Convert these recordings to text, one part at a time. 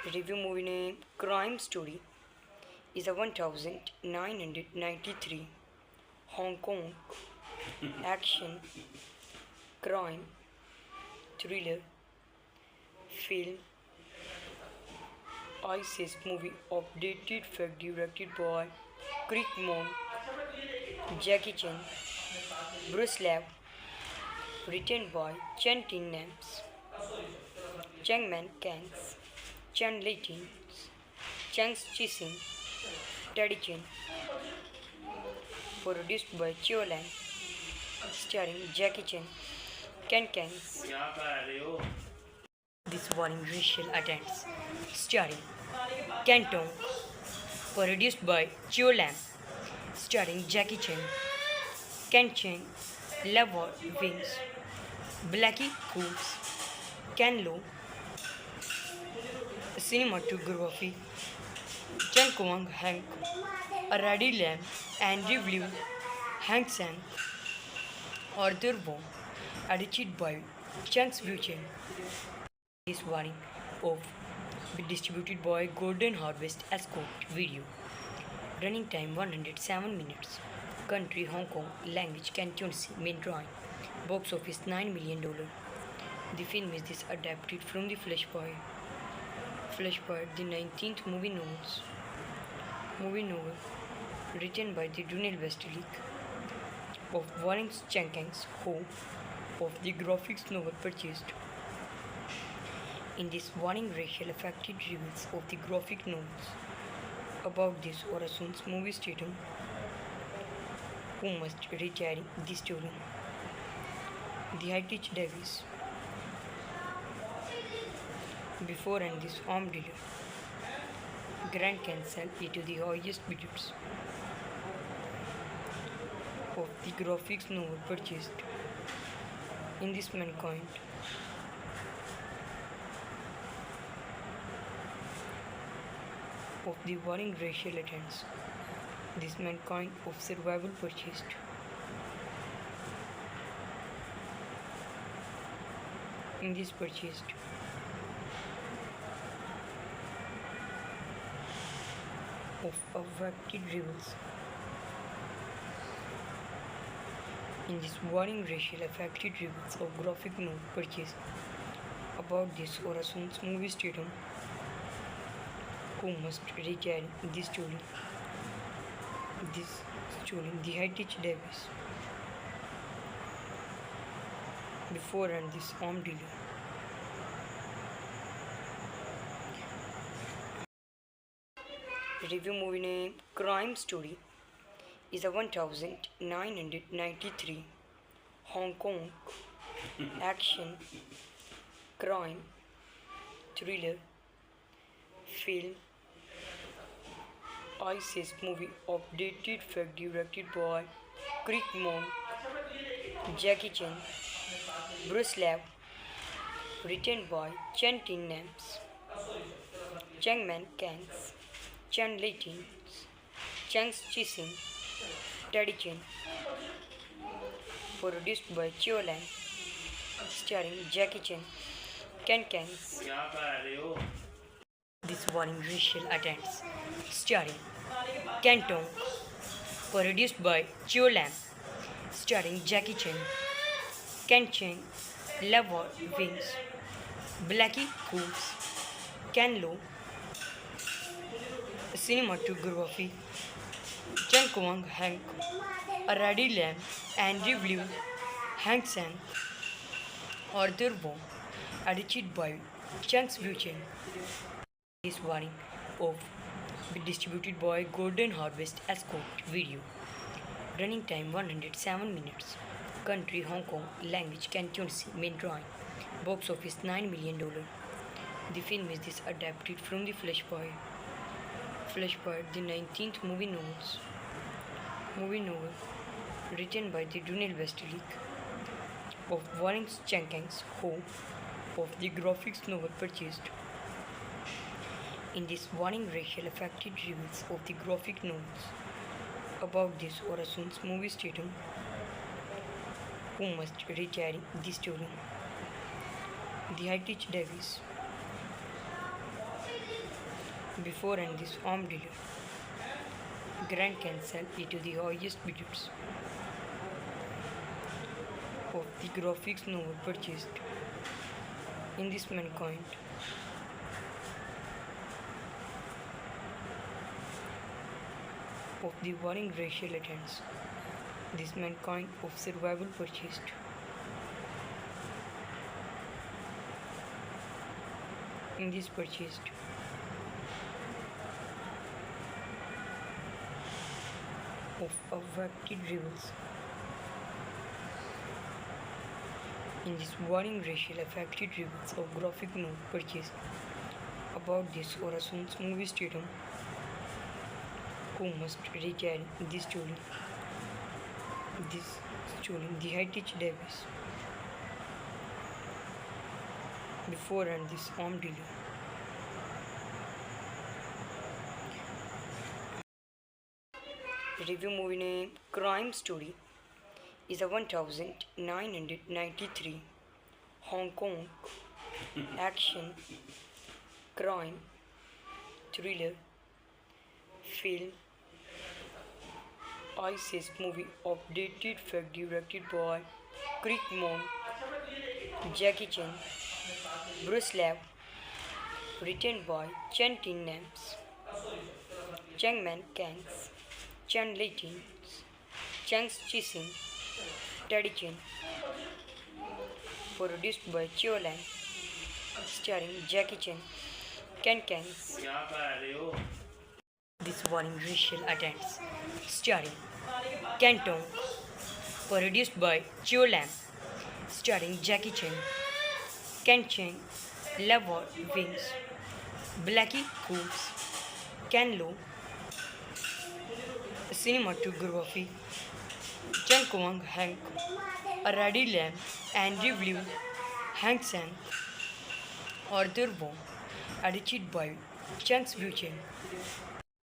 Review movie name Crime Story is a 1993 Hong Kong action crime thriller film ISIS movie of dated fact directed by Craig Monk, Jackie Chan, Bruce Lee, written by Chen Tin Nams, Chang Man Kangs, Chan Leighton, Chang Chi-sing, Teddy Chen, produced by Chio Lam, starring Jackie Chan, Ken Kangs. This warning racial attempts, starring Ken Tong, produced by Chio Lam, starring Jackie Chan, Ken Cheng, Lava Wings, Blackie Coops, Ken Lo, cinematography, Chen Kwang Hank, Aradi Lam, Andrew Liu, Hank Sang, Arthur Wong, edited by Chang's Chen. This warning of be distributed by Golden Harvest Escort Video. Running time 107 minutes. Country Hong Kong. Language Cantonese. Main drawing. Box office $9 million. The film is this adapted from the Flashpoint. Flashpoint, the 19th movie novel written by the Daniel Westlake of Warren Jenkins, who of the graphics novel purchased. In this warning racial affected reviews of the graphic novels about this Orason's movie statum who must retire the story. The Heritage Davis. Before and this arm dealer. Grant can sell it to the highest bidders of the graphics novel purchased. In this mankind. Of the warring racial attempts, this mankind of survival purchased. In this purchased, of affected rebels. In this warring racial affected rebels of graphic novel purchased about this Orason's movie statum who must retire this story. The Heritage Davis. Before and this arm dealer. Review movie name Crime Story is a 1993 Hong Kong action crime thriller film ISIS movie of dated fact directed by Craig Monk, Jackie Chan, Bruce Lee, written by Chen Tin Nams, Chang Man Kangs, Chan Leighton, Chang Chi-sing, Teddy Chen, produced by Chio Lam, starring Jackie Chan, Ken Kangs. This warning racial attempts, starring Ken Tong, produced by Chio Lam, starring Jackie Chan, Ken Cheng, Lava Wings, Blackie Coops, Ken Lo, cinematography, Chen Kwang Hank, Aradi Lam, Andrew Liu, Hank Sang, Arthur Wong, edited by Chang's Chen. This warning of be distributed by Golden Harvest Escort Video. Running time 107 minutes. Country Hong Kong. Language Cantonese. Main drawing. Box office $9 million. The film is this adapted from the Flashpoint. Flashpoint, the 19th movie novel written by the Daniel Westlake of Warren Jenkins, who of the graphics novel purchased. In this warning racial affected reviews of the graphic novels about this Orason's movie statum who must retire the story. The Heritage Davis. before and this arm dealer. Grand can sell it to the highest bidders of the graphics novel purchased in this mankind. Of the warring racial attempts, this mankind of survival purchased. In this purchased. Of affected rebels. In this warring racial affected rebels of graphic novel purchased about this Orason's movie stadium who must retire this story. This story, the Heritage Davis. Before and this arm dealer. Review movie name Crime Story is a 1993 Hong Kong action crime thriller film ISIS movie updated fact directed by Craig Monk, Jackie Chan, Bruce Lee, written by Chen Tin Nams, Cheng Man Kangs, Chen Leighton, Chang Chi-sing, Teddy Chen, produced by Chio Lang, starring Jackie Chan, Ken Kangs. This warning racial attempts, starring Ken Tong, produced by Chio Lam, starring Jackie Chan, Ken Cheng, Lavor Wings, Blackie Coops, Ken Lo, cinematography, Chen Kwang Hank, Aradi Lam, Andrew Liu, Hank Sang, Arthur Wong, edited by Chang's Chen.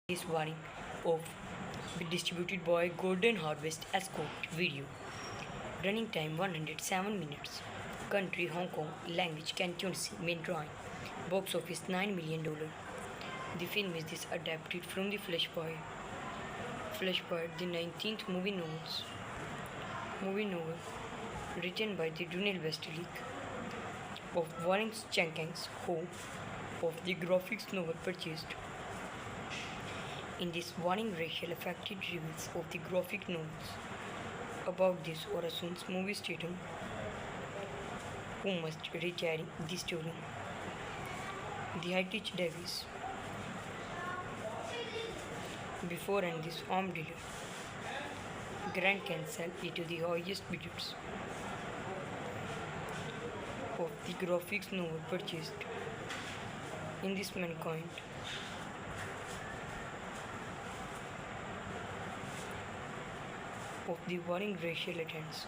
This warning of distributed by Golden Harvest Escort Video. Running time 107 minutes. Country Hong Kong. Language Cantonese. Main drawing. Box office $9 million. The film is this adapted from the Flashpoint. Flashpoint, the 19th movie novel written by the Daniel Westlake of Warren Jenkins, who of the graphics novel purchased. In this warning racial affected reveals of the graphic novels about this Orason's movie stadium who must retire this story. The Heritage Davis. Before and this arm dealer. Grand can sell it to the highest bidders of the graphics novel purchased in this mankind. Of the warring racial attempts,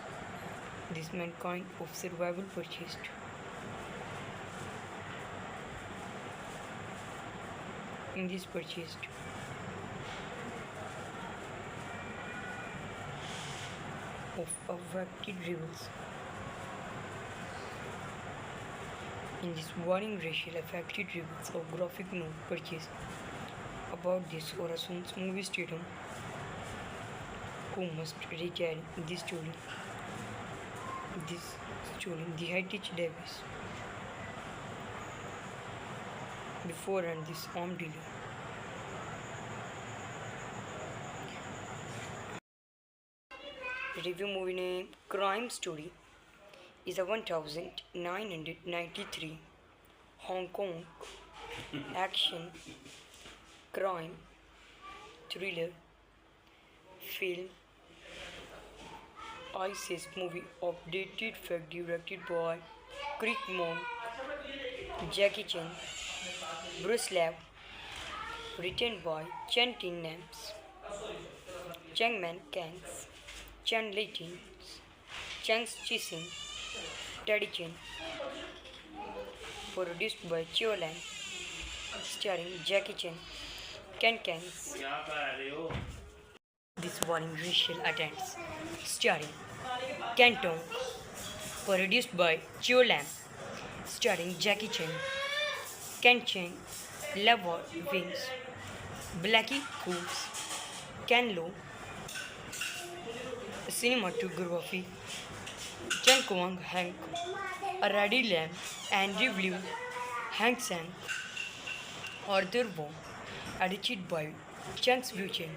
this mankind of survival purchased. In this purchased. Of affected rebels. In this warring racial affected rebels of graphic novel purchased about this Orason's movie stadium who must retire this story. The Heritage Davis. Before and this arm dealer. Review movie name Crime Story is a 1993 Hong Kong action crime thriller film ISIS movie updated fact directed by Craig Monk, Jackie Chan, Bruce Lee, written by Chen Tin Nams, Cheng Man Kangs, Chen Leighton, Chang Chi-sing, Teddy Chen, produced by Chio Lang, starring Jackie Chan, Ken Kangs. This warning racial attempts, starring Ken Tong, produced by Chio Lam, starring Jackie Chan, Ken Cheng, Lava Wings, Blackie Coops, Ken Lo, Cinematography, Chen Kwang Hank, Aradi Lam, Andrew Liu, Hank Sang, Arthur Wong, edited by Chang's Buchen.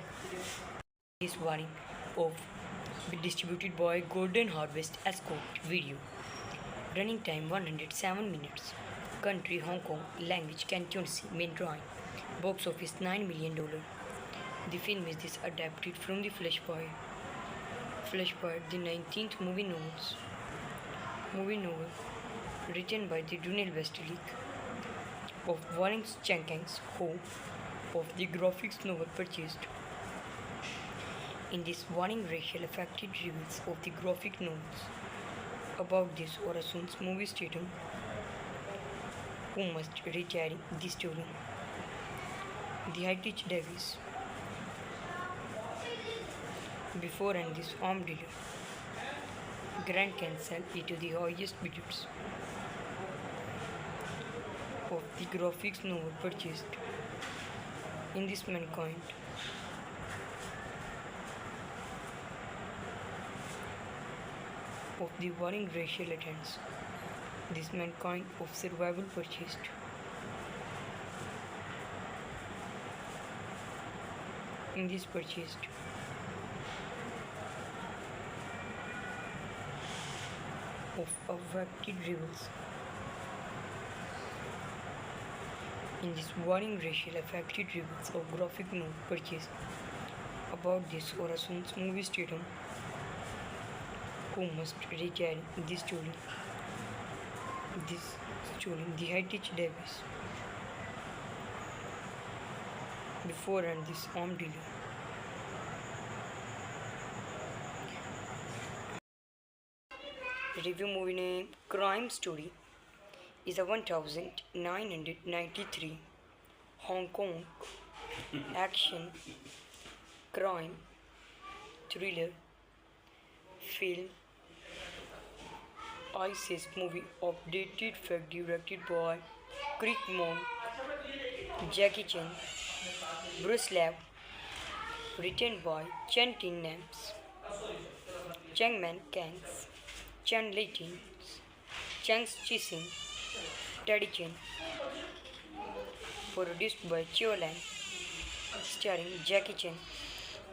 This warning of be distributed by Golden Harvest Escort Video. Running time 107 minutes. Country Hong Kong. Language Cantonese. Main drawing. Box office $9 million. The film is adapted from the Flashpoint. Flashpoint, the 19th movie novel written by the Daniel Westlake of Warren Jenkins, who of the graphics novel purchased. In this warning racial affected reviews of the graphic novels about this Orason's movie statum who must retire the story. The Heritage Davis before and this armed dealer Grant can sell it to the highest bidders of the graphics novel purchased. In this mankind of the warring racial attempts, this mankind of survival purchased. In this purchased of affected rebels. In this warring racial affected rebels of graphic novel purchased about this Orason's movie statum who must retire this story. The Heritage Davis before and this armed dealer. Review movie name Crime Story is a 1993 Hong Kong action crime thriller film ISIS movie updated fact directed by Craig Monk, Jackie Chan, Bruce Lee, written by Chen Tin Nams, Chang Man Kangs, Chan Lei Tin, Chang Chi Sing, Teddy Chen, produced by Chio Lang, starring Jackie Chan,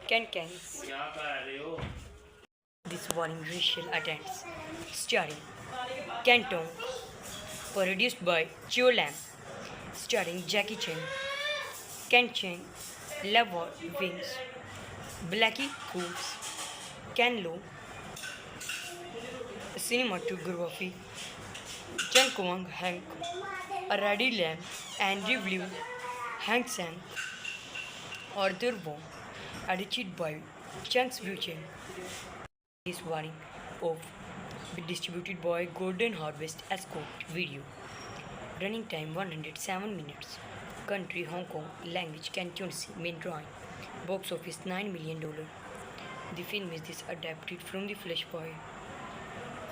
Ken Kangs. This warning racial attempts, starring Ken Tong, produced by Chio Lam, starring Jackie Chan, Ken Cheng, Lava Wings, Blackie Coops, Ken Lo, Cinematography, Chen Kwang Hank, Aradi Lam, Andrew Liu, Hank Sang, Arthur Wong, edited by Chang's Buchen. This warning of be distributed by Golden Harvest Escort Video. Running time 107 minutes. Country Hong Kong. Language Cantonese. Main drawing. Box office $9 million. The film is adapted from the Flashpoint.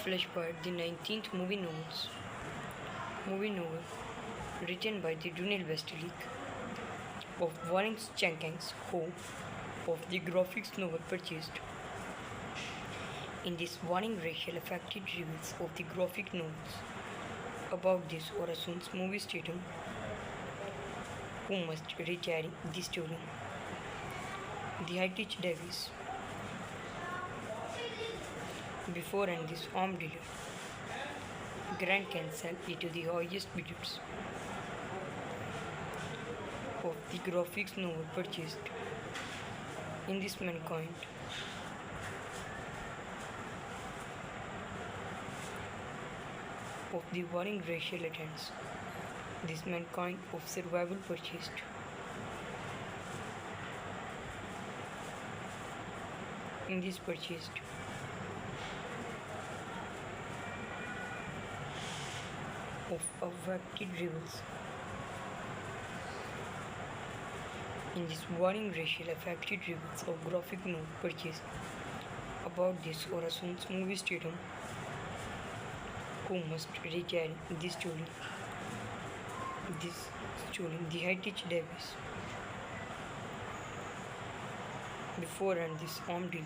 Flashpoint, the 19th movie novel written by the Daniel Westlake of Warren Jenkins, who of the graphics novel purchased. In this warning racial affected reviews of the graphic novels about this Orason's movie statum who must retire the story. The Heritage Davis before and this armed dealer Grant can sell it to the highest bidders of the graphics novel purchased. In this mankind of the warring racial attempts, this mankind of survival purchased. In this purchased of affected rebels. In this warring racial affected rebels of graphic novel purchased about this Orason's movie statum who must retire this story. Stolen the Heritage Davis. Before and this arm dealer.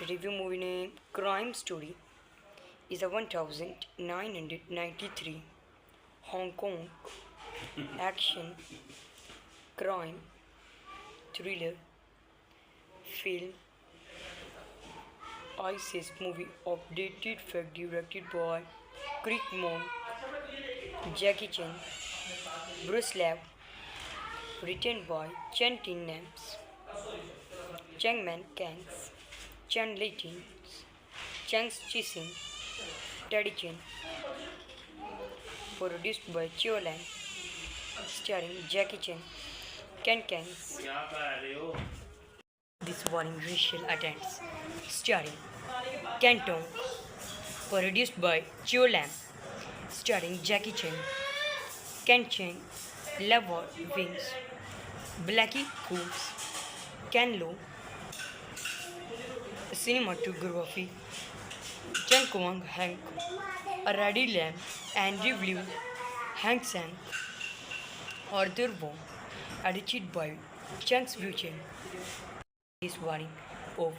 Review movie name Crime Story is a 1993 Hong Kong action crime thriller film ISIS movie of dated fact directed by Craig Monk, Jackie Chan, Bruce Lee, written by Chen Tin Nams, Cheng Man Kangs, Chen Leighton, Chang Chi-sing, Teddy Chen, produced by Chio Lang, starring Jackie Chan, Ken Kangs. This warning racial attacks, starring Ken Tong, produced by Chio Lam, starring Jackie Chan, Ken Cheng, Lavor Wings, Blackie Coops, Ken Lo, cinematography, Chen Kwang Hank, Aradi Lam, Andrew Liu, Hank Sang, Arthur Wong, edited by Chang Chen. This warning of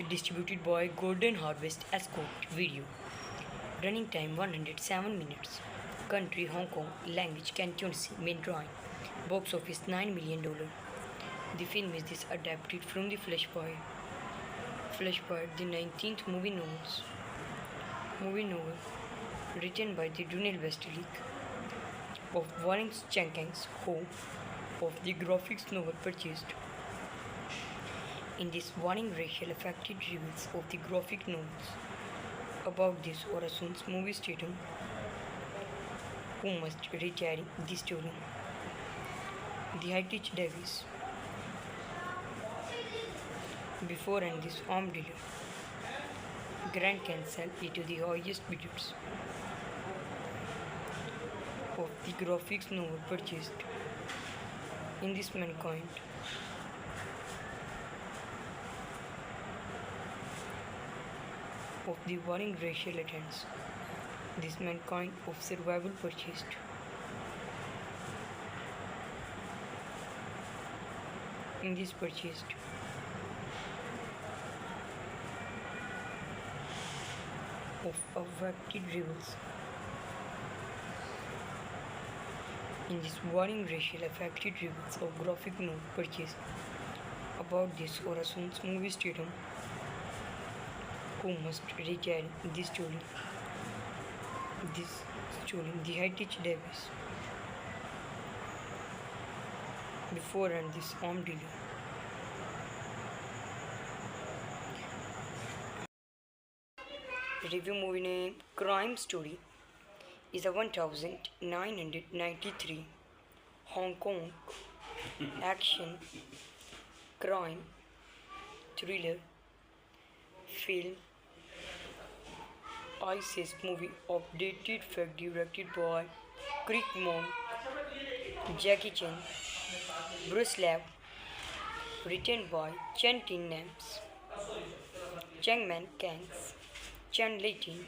distributed by Golden Harvest Escort Video. Running time 107 minutes. Country Hong Kong. Language Cantonese. Main drawing. Box office $9 million. The film is adapted from the Flashpoint. Flashpoint, the 19th movie novels. Movie novel written by the Dunel Westlake of Warren Jenkins, who of the graphics novel purchased. In this warning racial affected reviews of the graphic novels about this Orason's movie statum who must retire the story. The Heritage Davis. Before and this arm dealer. Grand can sell it to the highest bidders of the graphics novel purchased. In this mankind. Of the warring racial attempts, this mankind of survival purchased. In this purchased, of affected rebels. In this warring racial affected rebels of graphic novel purchased about this Orason's movie statum who must retell this story. This story, the Heritage Davis. Before and this arm dealer. Review movie name Crime Story is a 1993 Hong Kong action crime thriller film ISIS movie of dated fact directed by Craig Monk, Jackie Chan, Bruce Lee, written by Chen Tin Nams, Cheng Man Kangs, Chen Leighton,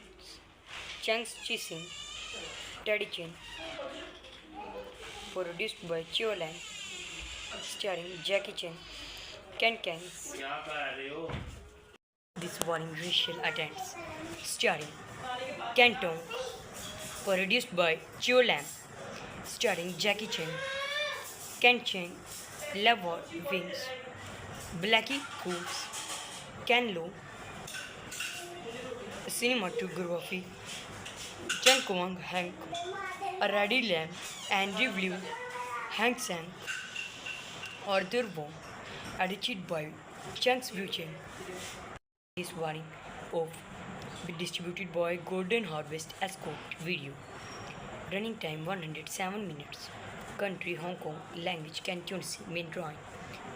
Chang Chi-sing, Teddy Chen, produced by Chio Lang, starring Jackie Chan, Ken Kangs. This warning racial attacks, starring Ken Tong, produced by Chio Lam, starring Jackie Chan, Ken Cheng, Lavor Wings, Blackie Coops, Ken Lo, cinematography, Chen Kwang Hank, Aradi Lam, Andrew Liu, Hank Sang, Arthur Wong, edited by Chang Chen. This warning of distributed by Golden Harvest Escort Video. Running time 107 minutes. Country Hong Kong. Language Cantonese. Main drawing.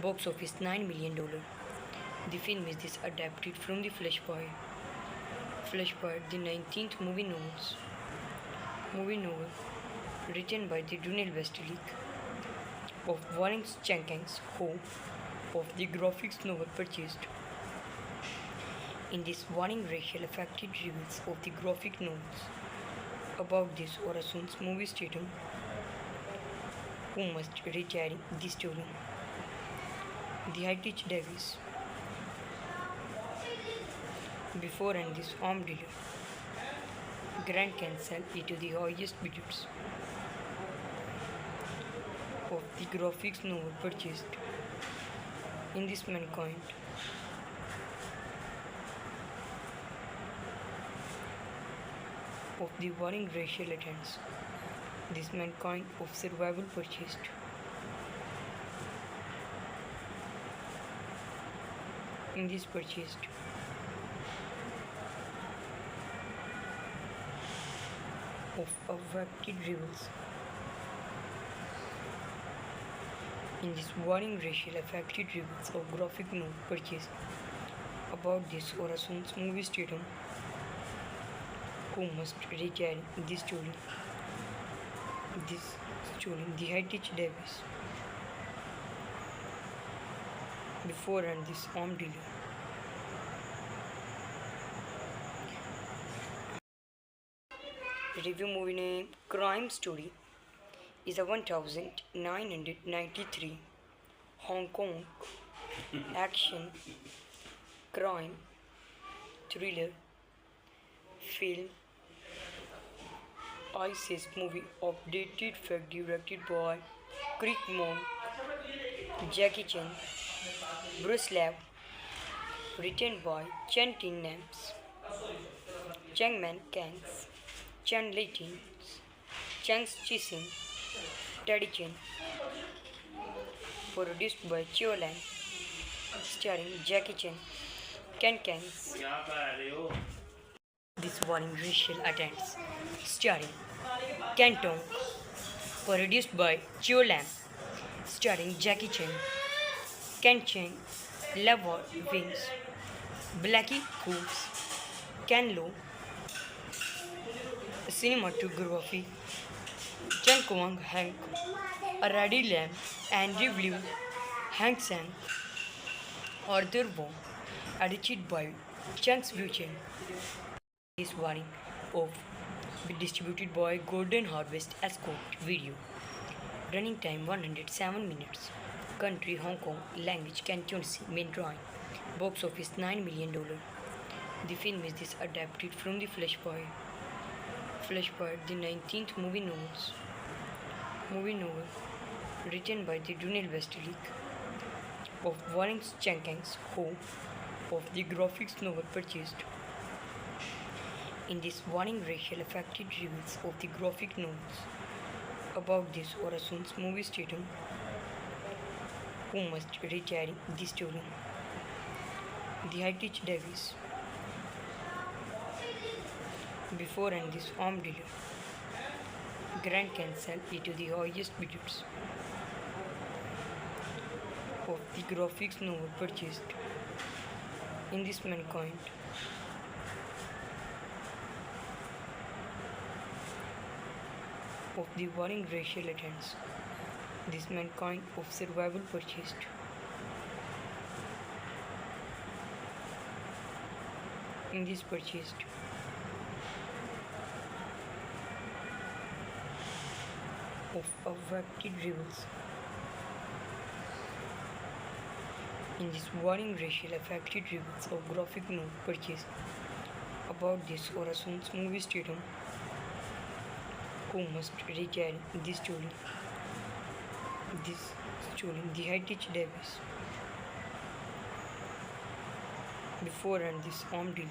Box office $9 million. The film is adapted from the Flashpoint. Flashpoint, the 19th movie novels. Movie novel written by the Dunel Westlake of Warren Jenkins, who of the graphics novel purchased. In this warning racial affected reviews of the graphic novels about this Orason's movie stating who must retire the story. The Heritage Davis. Before and this armed dealer. Grant can sell it to the highest bidders of the graphics novel purchased in this mankind. Of the warring racial attempts, this mankind of survival purchased. In this purchased. Of affected rebels. In this warring racial affected rebels of graphic novel purchased about this Orason's movie stadium who must retire this story. This story, the Heritage Davis. Before and this armed dealer. Review movie name Crime Story is a 1993 Hong Kong action crime thriller film ISIS movie of dated fact directed by Craig Monk, Jackie Chan, Bruce Lee, written by Chen Tin Nams, Chang Man Kangs, Chan Leighton, Chang Chi-sing, Teddy Chen, produced by Chio Lam, starring Jackie Chan, Ken Kangs. This warning racial attempts, starring Ken Tong, produced by Chio Lam, starring Jackie Chan, Ken Cheng, Lava Wings, Blackie Coops, Ken Lo, cinematography, Chen Kwang Hank, Aradi Lam, Andrew Liu, Hank Sang, Arthur Wong, edited by Chang Wu-chen. This warning of distributed by Golden Harvest Escort Video. Running time 107 minutes. Country Hong Kong. Language Cantonese. Main drawing. Box office $9 million. The film is adapted from the Flashpoint. Flashpoint, the 19th movie novel written by the Daniel Westlake of Warren Jenkins, who of the graphics novel purchased. In this warning racial affected reviews of the graphic novels about this Orason's movie stating who must retire the story. The Heritage Davis. Before and this armed dealer. Grant can sell it to the highest bidders of the graphics novel purchased in this mankind. Of the warring racial attempts, this mankind of survival purchased. In this purchased. Of affected rebels. In this warring racial affected rebels of graphic novel purchased about this Orason's movie stadium who must retire this story. This story, the Heritage Davis. Before and this armed dealer.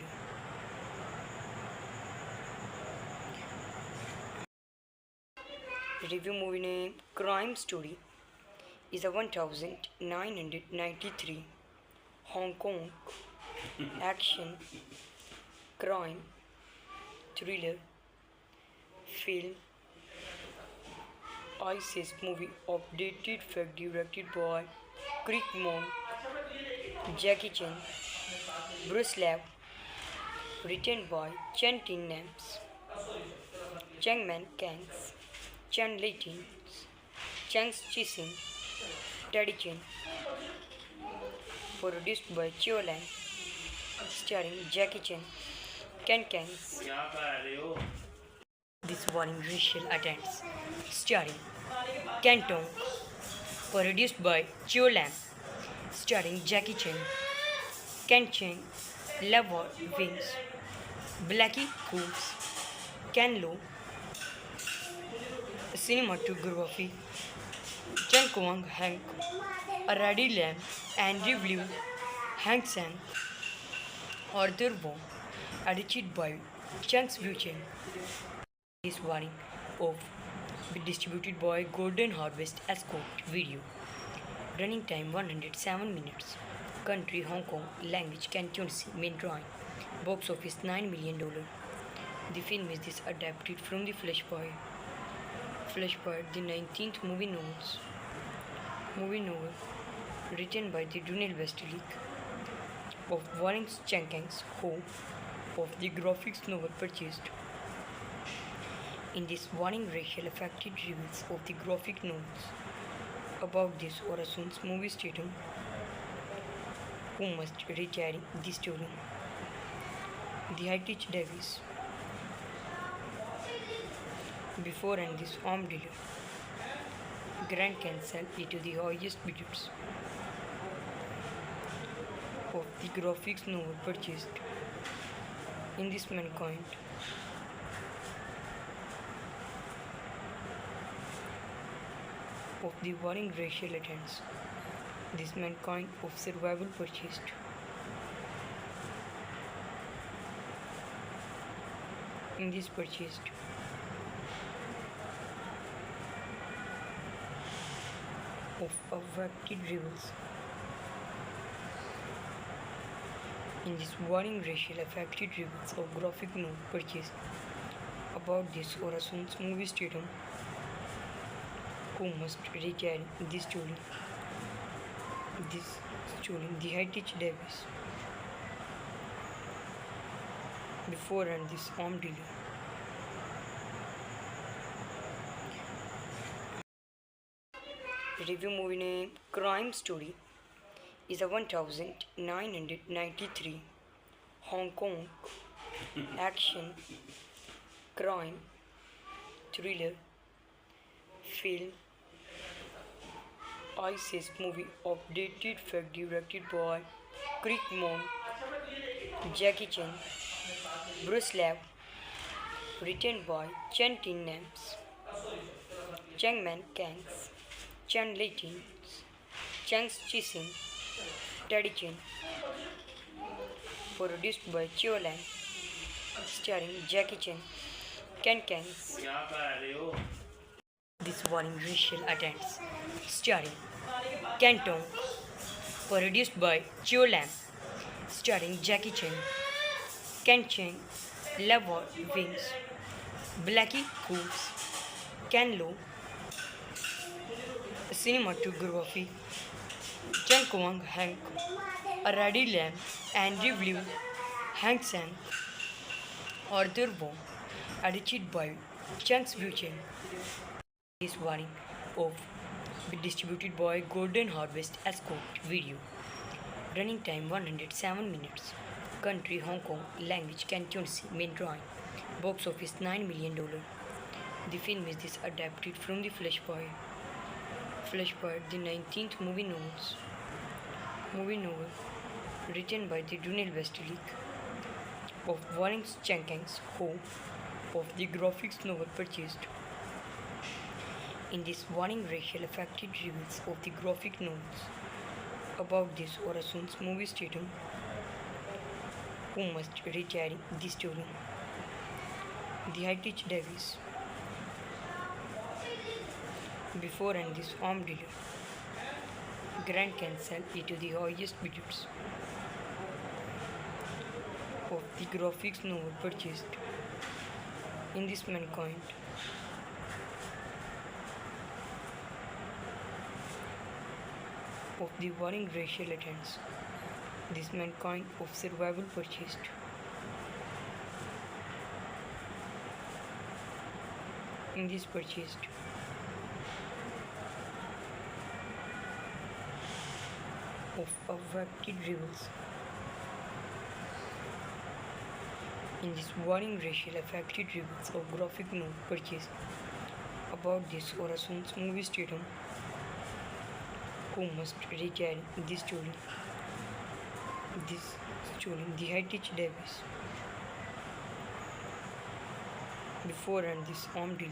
Review movie name Crime Story is a 1993 Hong Kong action crime thriller film ISIS movie of dated fact directed by Craig Monk, Jackie Chan, Bruce Lee, written by Chen Tin Nams, Chang Man Kangs, Chan Leighton, Chang Chi-sing, Teddy Chen, produced by Chio Lam, starring Jackie Chan, Ken Kangs. This warning racial attempts, starring Ken Tong, produced by Chio Lam, starring Jackie Chan, Ken Cheng, Lavor Wings, Blackie Coops, Ken Lo, cinematography, Chen Kwang Hank, Aradi Lam, Andrew Liu, Hank Sang, Arthur Wong, edited by Chang Wu Chen. This warning of distributed by Golden Harvest Escort Video. Running time 107 minutes. Country Hong Kong. Language Cantonese. Main drawing. Box office $9 million. The film is adapted from the Flashpoint. Flashpoint, the 19th movie novel written by the Daniel Westlake of Warren Jenkins, who of the graphics novel purchased. In this warning racial affected reviews of the graphic novels about this Orason's movie statum who must retire the story. The Heritage Davis before and this arm dealer Grant can sell it to the highest bidders of the graphics novel purchased. In this Mankind of the warring racial attempts, this Mankind of survival purchased. In this purchased of affected rebels. In this warring racial affected rebels of graphic novel purchased about this Orason's movie statum who must retire this story. The Heritage Davis before and this arm dealer. Review movie name Crime Story is a 1993 Hong Kong action crime thriller film ISIS movie of dated fact directed by Craig Monk, Jackie Chan, Bruce Lee, written by Chen Tin Nams, Chang Man Kangs, Chan Li Tin, Chang Chi Sin, Teddy Chen, produced by Chio Lam, starring Jackie Chan, Ken Kangs. This warning racial attempts, starring Ken Tong, produced by Chio Lam, starring Jackie Chan, Ken Cheng, Lavor Wings, Blackie Coops, Ken Lo, cinematography, Chen Kwang Hank, Aradi Lam, Andrew Liu, Hank Sang, Arthur Wong, edited by Chang Wu Chen. This warning of distributed by Golden Harvest Escort Video. Running time 107 minutes. Country Hong Kong. Language Cantonese. Main drawing. Box office $9 million. The film is adapted from the Flashpoint. Flashpoint, the 19th movie novel written by the Daniel Westlake of Warren Jenkins, who of the graphics novel purchased. In this warning racial affected reviews of the graphic novels about this Orason's movie statum who must retire the story. The Heritage Davis before and this arm dealer Grant can sell it to the highest bidders of the graphics novel purchased. In this Mankind of the warring racial attempts, this Mankind of survival purchased. In this purchased of affected rebels. In this warning racial affected reviews of graphic novel purchase about this Horizon's movie stadium who must recarry this story the heritage Davis before and this armed dealer.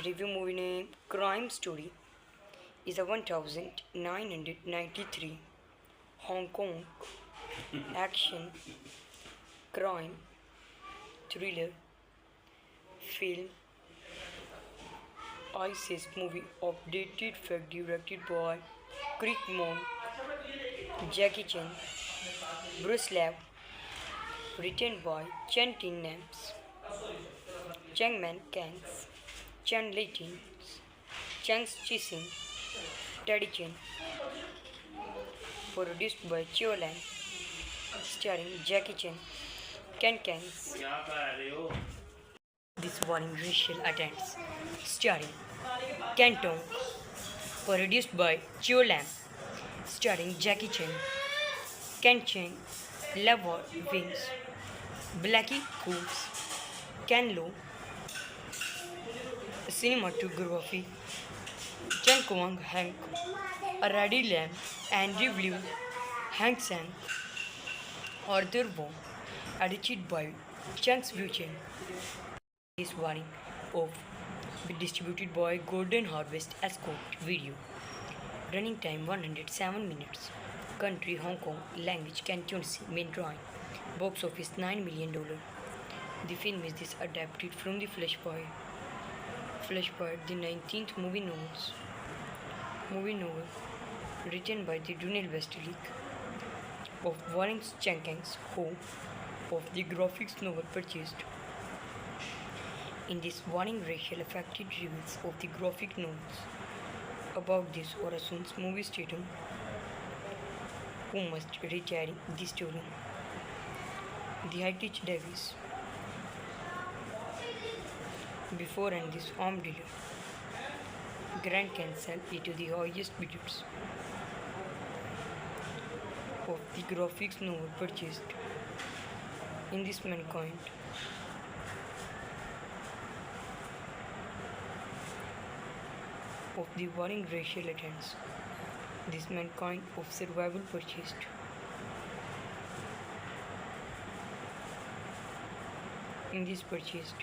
Review movie name Crime Story is a 1993 Hong Kong action crime thriller film ISIS movie of dated fact directed by Craig Monk, Jackie Chan, Bruce Lee, written by Chen Tin Nams, Chang Man Kangs, Chan Leighton, Chang Chi-sing, Teddy Chen, produced by Chio Lam, starring Jackie Chan, Ken Kangs. This warning racial attempts, starring Ken Tong, produced by Chio Lam, starring Jackie Chan, Ken Cheng, Lava Wings, Blackie Coops, Ken Lo, cinematography, Chen Kwang Hank, Aradi Lam, Andrew Liu, Hank Sang, Arthur Wong, edited by Chang's Chen. This warning of distributed by Golden Harvest Escort Video. Running time 107 minutes. Country Hong Kong. Language Cantonese. Main drawing. Box office $9 million. The film is this adapted from the Flashpoint, the 19th movie novel written by the Daniel Westlake of Warren Jenkins, who of the graphics novel purchased. In this warning racial affected reviews of the graphic novels about this Horizon's movie stadium who must recarry the story the heritage Davis before and this armed dealer Grand Cancel it to the highest bidders of the graphics novel purchased. In this mankind of the warring racial attempts, this mankind of survival purchased. In this purchased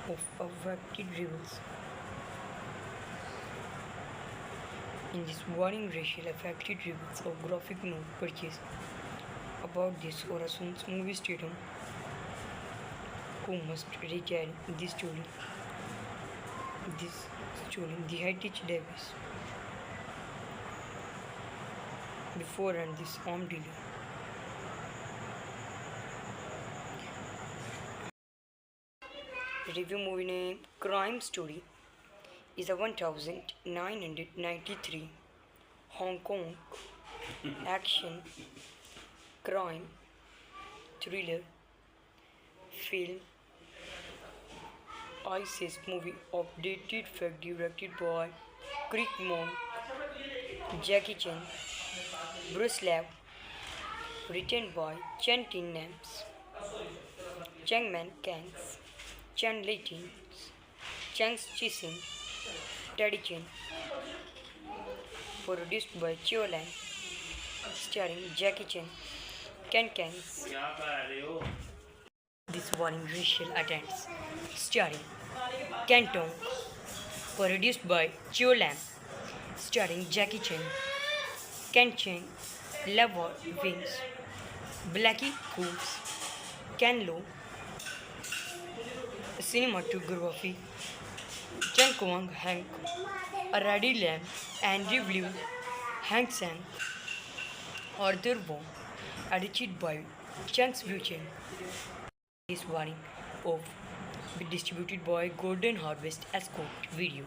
of affected rebels. In this warring racial affected rebels of graphic novel purchased about this Horizon's movie stadium who must recarry this story the heritage Davis before and this armed dealer. Review movie name Crime Story is a 1993 Hong Kong action crime thriller film ISIS movie of dated fact directed by Craig Monk, Jackie Chan, Bruce Lee, written by Chen Tin Nams, Chang Man Kangs, Chan Leighton, Chang Chi-sing, Teddy Chen, produced by Chio Lam, starring Jackie Chan, Ken Kangs. This warning racial attempts, starring Ken Tong, produced by Chio Lam, starring Jackie Chan, Ken Cheng, Lava Wings, Blackie Coops, Ken Lo, cinematography, Chen Kwang Hank, Aradi Lam, Andrew Liu, Hank Sang, Arthur Wong, edited by Chang's Chen. This warning of distributed by Golden Harvest Escort Video.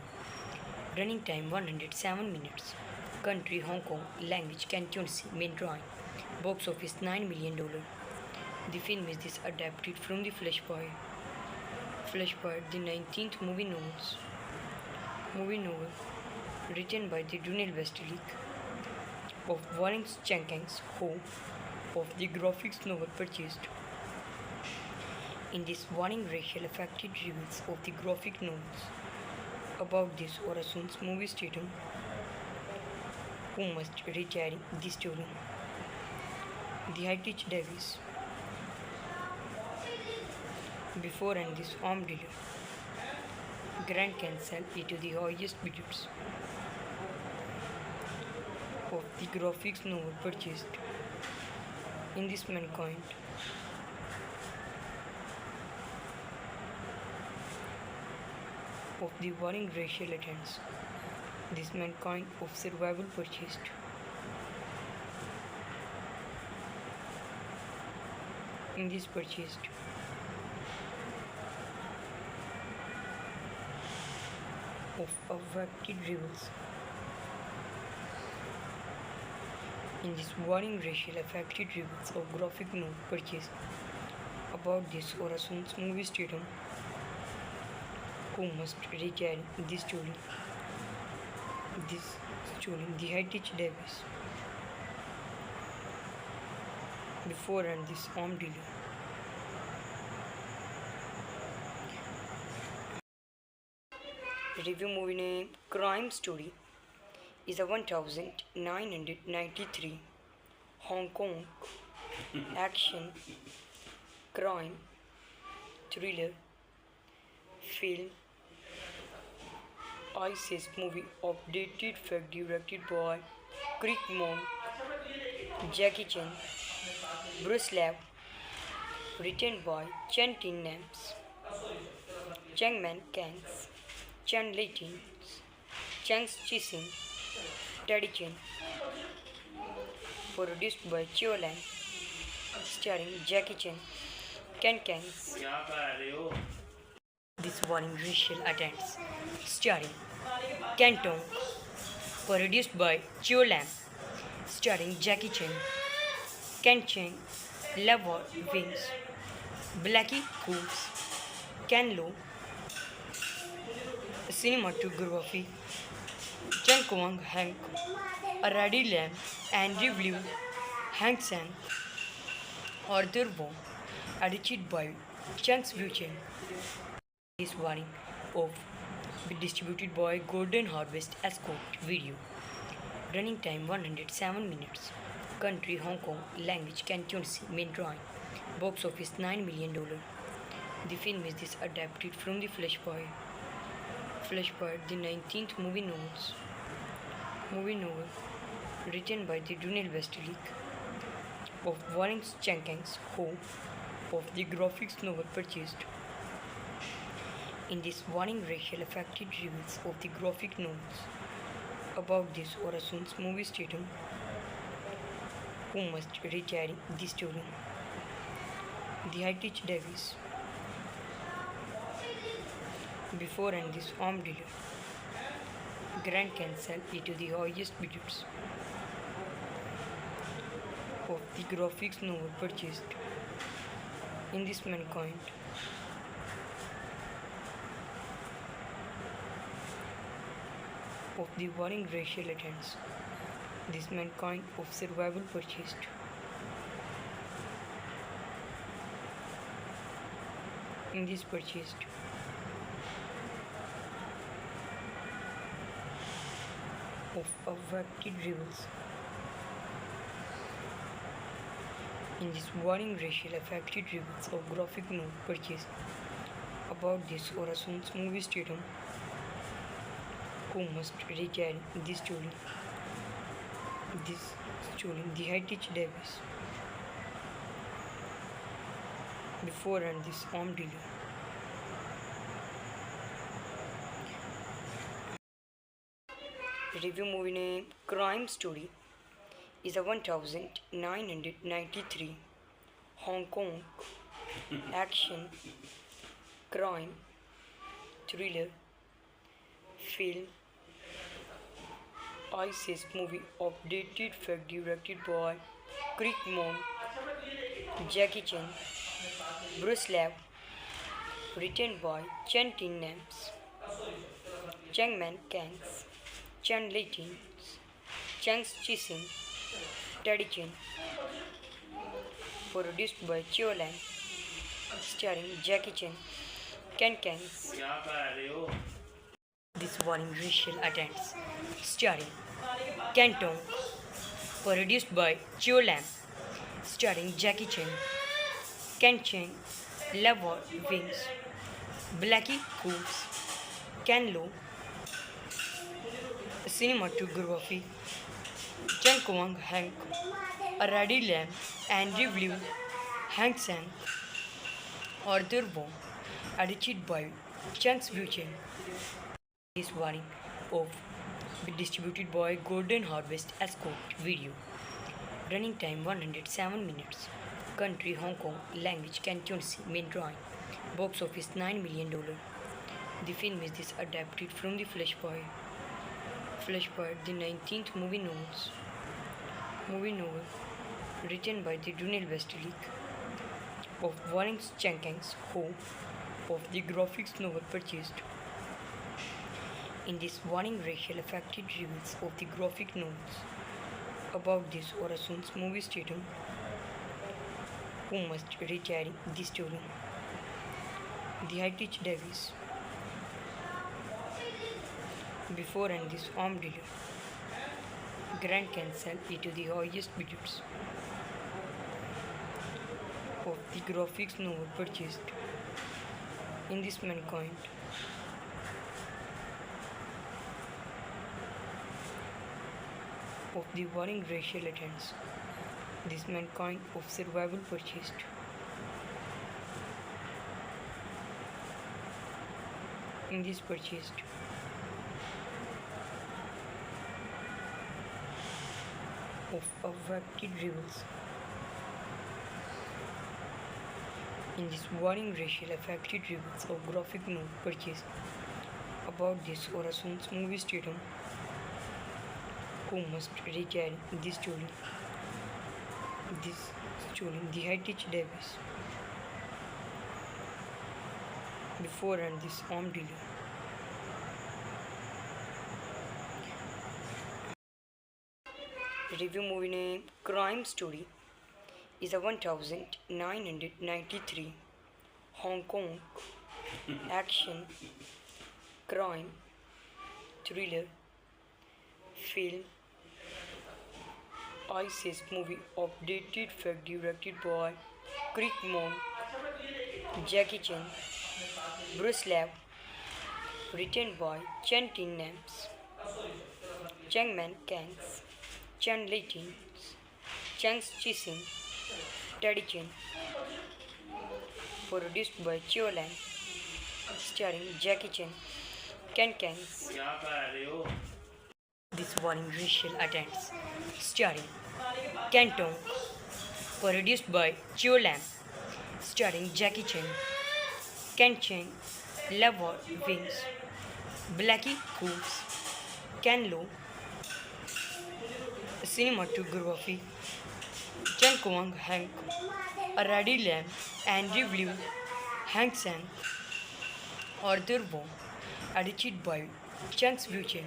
Running time 107 minutes. Country Hong Kong. Language Cantonese. Main drawing. Box office $9 million. The film is this adapted from the Flashpoint, the 19th movie movie novel written by the Daniel Westerlich of Warren Jenkins, who of the graphics novel purchased. In this warning racial affected reviews of the graphic novels about this Orason's movie statum who must retire the story. The Heritage Davis before and this arm dealer. Grant can sell it to the highest bidders of the graphics novel purchased. In this mankind of the warring racial attempts, this mankind of survival purchased. In this purchased of affected rebels. In this warring racial affected rebels of graphic novel purchased about this Orason's movie statum who must retell this story. This story, the Heritage Davis before and this arm dealer. Review movie name Crime Story is a 1993 Hong Kong action crime thriller film ISIS movie updated fact directed by Craig Monk, Jackie Chan, Bruce Lee, written by Chen Tin Nams, Cheng Man Kangs, Chen Li Tin, Chang Chi-sing, Teddy Chen, produced by Chiu Lang, starring Jackie Chan, Ken Kangs. This warning racial attempts, starring Ken Tong, produced by Chiu Lam, starring Jackie Chan, Ken Cheng, Lavor Wings, Blackie Coops, Ken Lo, cinematography, Chen Kwang Hank, Aradi Lam, Andrew Liu, Hank Sang, Arthur Wong, edited by Chang's Chen. This warning of distributed by Golden Harvest Escort Video. Running time 107 minutes. Country Hong Kong. Language Cantonese. Main drawing. Box office $9 million. The film is adapted from the Flashpoint. Flashpoint, the 19th movie novels. Movie novel written by the Daniel Westerlich of Warren Jenkins, who of the graphics novel purchased. In this warning racial affected reviews of the graphic novels about this Orason's movie statum who must retire the story. The Heritage Davis before and this arm dealer. Grant can sell it to the highest bidders of the graphics novel purchased. In this mankind of the warring racial attempts, this mankind of survival purchased. In this purchased of affected rebels. In this warring racial affected rebels of graphic novel purchased about this Orason's movie statum who must retell this story. This story, the Heritage Davis before and this arm dealer. Review movie name Crime Story is a 1993 Hong Kong action crime thriller film ISIS movie updated fact directed by Craig Monk, Jackie Chan, Bruce Lee, written by Chen Tin Nams, Changman Kangs, Chen Leitin, Chang's Chising, Teddy Chen, produced by Chio Lam, starring Jackie Chan, Ken Kangs. This warning racial attempts, starring Ken Tong, produced by Chio Lam, starring Jackie Chan, Ken Cheng, Lava Wings, Blackie Coops, Ken Lo, cinematography, Chen Kwang Hank, Aradi Lam, Andrew Liu, Hank Sang, Arthur Wong, edited by Chang's Buchen. This warning of distributed by Golden Harvest Escort Video. Running time 107 minutes. Country Hong Kong. Language Cantonese. Main drawing. Box office $9 million. The film is adapted from the Flashpoint. Flashpoint, the 19th movie novel written by the Daniel Westlake of Warren Jenkins, who of the graphics novel purchased. In this warning racial affected reviews of the graphic novels about this Orason's movie statum who must retire the story. The Heritage Davis before and this armed dealer Grant can sell it to the highest bidders of the graphics novel purchased. In this Mankind of the warring racial attempts, this Mankind of survival purchased. In this purchased of affected rebels. In this warring racial affected rebels of graphic novel purchased about this Orason's movie statum who must retire this story. The Heritage Davis before and this armed dealer. Review movie name Crime Story is a 1993 Hong Kong action crime thriller film ISIS movie of dated fact directed by Craig Monk, Jackie Chan, Bruce Lee, written by Chen Tin Nams, Changman Kangs, Chen Leitin, Chang's Chising, Teddy Chen, produced by Chio Lam, starring Jackie Chan, Ken Kangs. This warning racial attempts, starring Ken Tong, produced by Chio Lam, starring Jackie Chan, Ken Cheng, Lava Wings, Blackie Coops, Ken Lo, cinematography, Chen Kwang Hank, Aradi Lam, Andrew Liu, Hank Sang, Arthur Wong, edited by Chang's Buchen.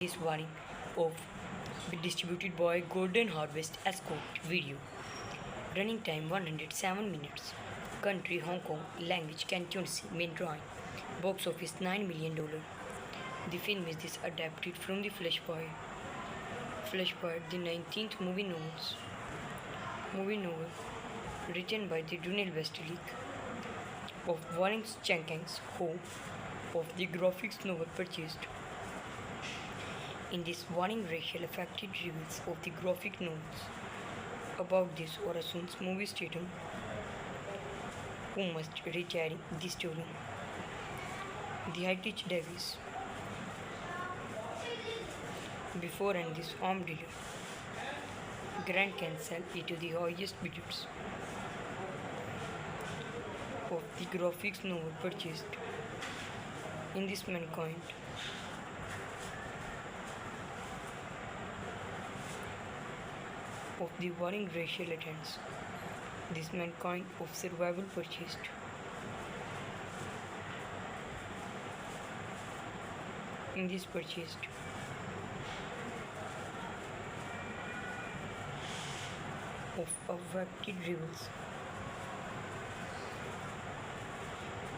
This warning of distributed by Golden Harvest Escort Video. Running time 107 minutes. Country Hong Kong. Language Cantonese. Main drawing. Box office $9 million. The film is adapted from the Flashpoint. Flashpoint, the 19th movie novel written by the Daniel Westlake of Warren Jenkins, who of the graphics novel purchased. In this warning racial affected reviews of the graphic novels about this Orason's movie statum who must retire the story. The Heritage Davis before and this armed dealer Grant can sell it to the highest bidders of the graphics novel purchased. In this Mankind of the warring racial attempts, this Mankind of survival purchased. In this purchased of affected rebels.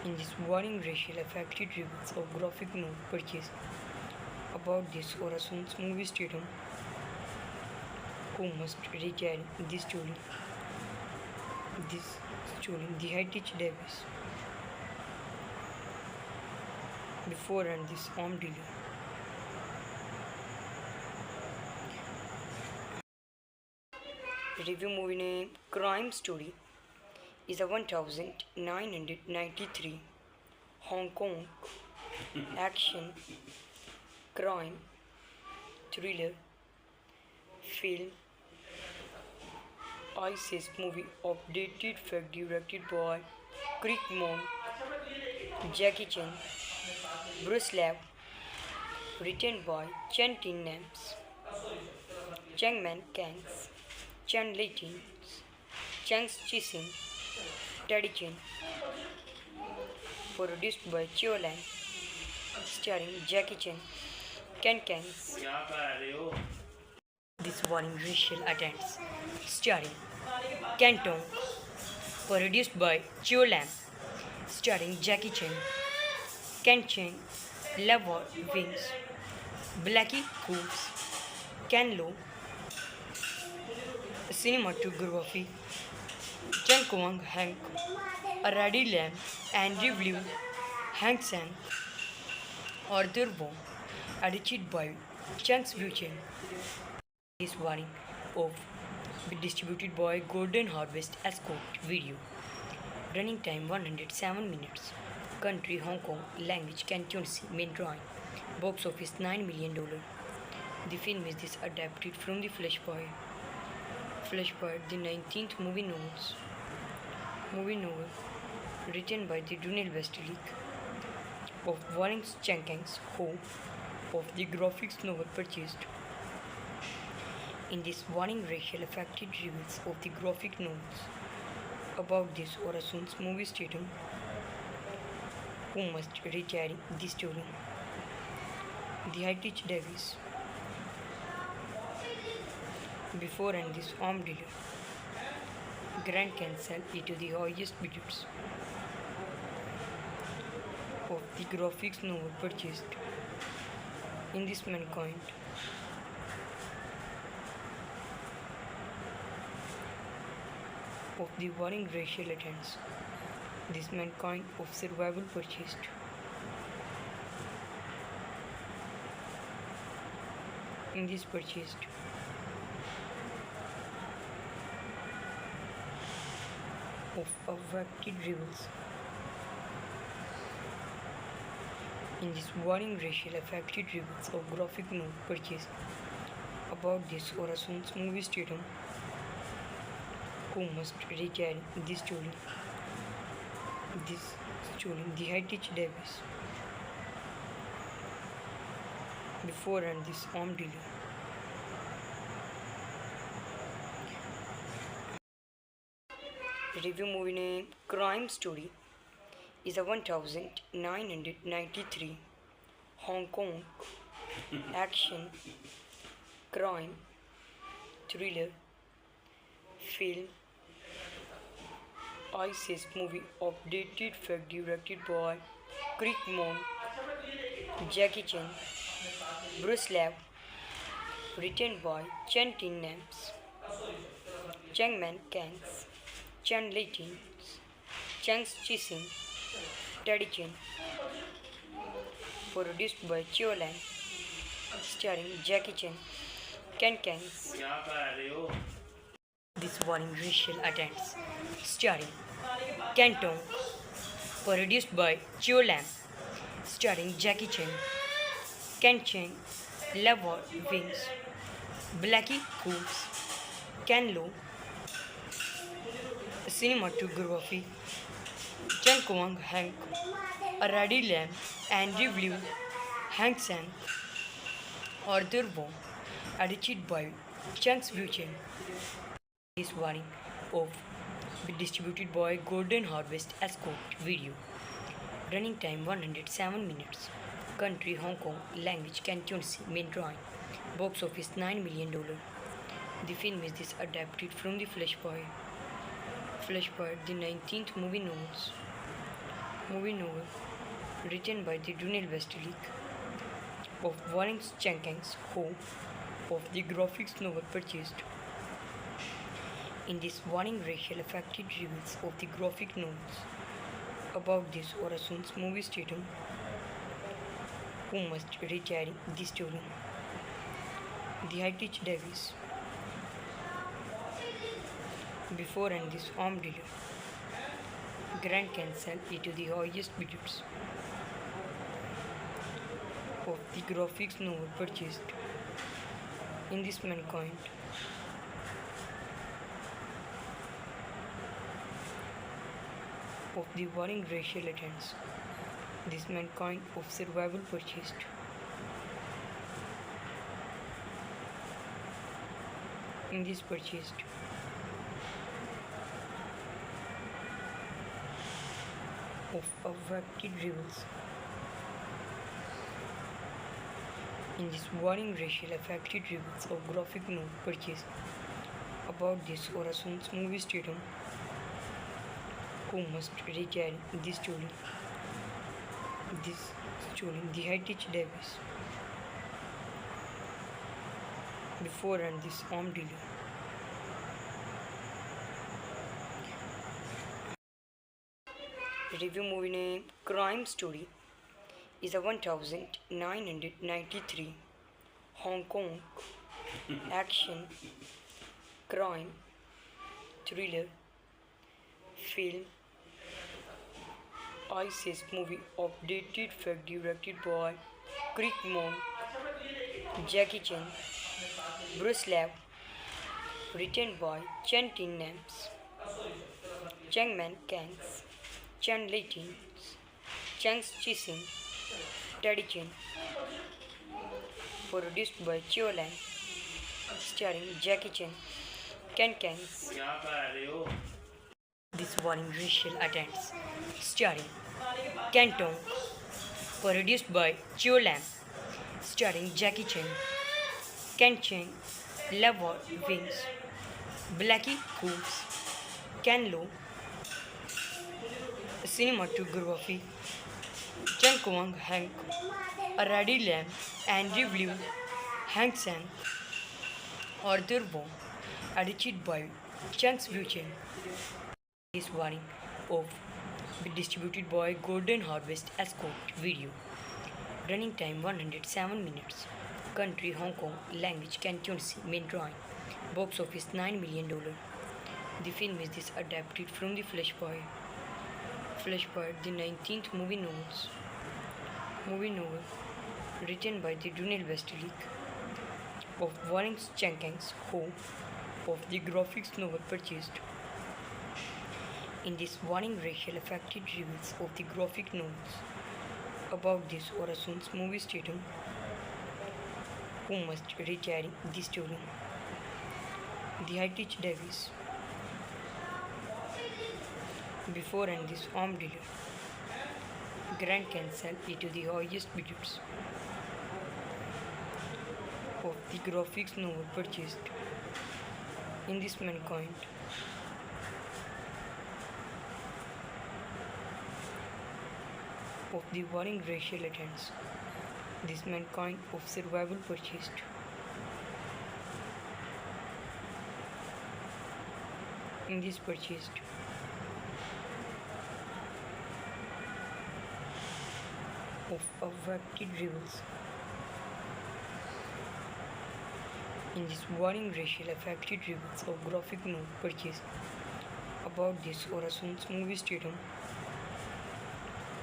In this warning racial affected rebels of graphic note purchased about this Orason's movie stadium who must retire this story the Heritage Davis before and this arm dealer. Review movie name Crime Story is a 1993 Hong Kong action crime thriller film ISIS movie updated fact directed by Craig Monk, Jackie Chan, Bruce Lee, written by Chen Tin Nams, Cheng Man Kangs, Chen Li Tin, Chang Chi-sing, Teddy Chen, produced by Chio Lang, starring Jackie Chan, Ken Kangs. This warning racial attempts, starring Ken Tong, produced by Chio Lam, starring Jackie Chan, Ken Cheng, Lava Wings, Blackie Coops, Ken Lo, cinematography, Chen Kwang Hank, Aradi Lam, Andrew Liu, Hank Sang, Arthur Wong, edited by Chang Chen. This warning of distributed by Golden Harvest Escort Video. Running time 107 minutes. Country Hong Kong. Language Cantonese. Main drawing. Box office $9 million. The film is adapted from the Flashpoint. Flashpoint, the 19th movie novel written by the Daniel Westlake of Warren Jenkins, who of the graphics novel purchased. In this warning racial affected reviews of the graphic novels about this Orason's movie stadium who must retire this story the Heritage Davis before and this arm dealer Grand can sell it to the highest bidders of the graphics novel purchased. In this mankind of the warring racial attempts, this mankind of survival purchased. In this purchased of affected rebels. In this warring racial affected rebels of graphic note purchased about this Orason's movie stadium who must retire this story the Heritage Davis before and this arm dealer. Review movie name Crime Story is a 1993 Hong Kong action crime thriller film ISIS movie updated fact directed by Craig Monk, Jackie Chan, Bruce Lee, written by Chen Tin Nams, Cheng Man Kangs, Chen Li Tin, Chang Chi-sing, Teddy Chen, produced by Chio Lang, starring Jackie Chan, Ken Kangs. This warning racial attempts, starring Ken Tong, produced by Chio Lam, starring Jackie Chan, Ken Cheng, Lava Wings, Blackie Coops, Ken Lo, cinematography, Chen Kwang Hank, Aradi Lam, Andrew Liu, Hank Sang, Arthur Wong, edited by Chang Chen. This warning of distributed by Golden Harvest Escort Video. Running time 107 minutes. Country Hong Kong. Language Cantonese. Main drawing. Box office $9 million. The film is this adapted from the Flash Boy. Flash Boy, the 19th movie novel written by the Daniel Westlake of Warren Jenkins, who of the graphics novel purchased. In this warning racial affected reviews of the graphic novels about this Orason's movie student who must retire the story. The Heritage Davis. Before and this armed dealer. Grant can sell it to the highest bidders of the graphics novel purchased. In this mankind of the warring racial attempts, this mankind of survival purchased. In this purchased of affected rebels. In this warring racial affected rebels of graphic novel purchased about this Orason's movie student who must retire this story. The Heritage Davis. Before and this armed dealer. Review movie name Crime Story is a 1993 Hong Kong action crime thriller film ISIS movie of dated fact directed by Craig Monk, Jackie Chan, Bruce Lee, written by Chen Tin Nams, Chang Man Kangs, Chan Leighton, Chang Chi-sing, Teddy Chen, produced by Chio Lam, starring Jackie Chan, Ken Kangs. This warring racial attempts, starring Ken Tong, produced by Chio Lam, starring Jackie Chan, Ken Cheng, Lava Wings, Blackie Coops, Ken Lo. Cinematography Chen Kwang Hank, Aradi Lam, Andrew Liu, Hank Sang, Arthur Wong, edited by Chang Wu-chen. This warning of distributed by Golden Harvest Escort Video. Running time 107 minutes. Country Hong Kong. Language Cantonese. Main drawing. Box office $9 million. The film is this adapted from the Flash Boy, the 19th movie novel written by the Daniel Westlake of Warren Jenkins, who of the graphics novel purchased. In this warning racial affected reviews of the graphic novels about this Orason's movie student who must retire the story. The Heritage Davis. Before and this armed dealer. Grant can sell it to the highest bidders of the graphics novel purchased. In this mankind of the warring racial attempts, this mankind of survival purchased. In this purchased of affected rebels. In this warring racial affected rebels of graphic novel purchased about this Orason's movie student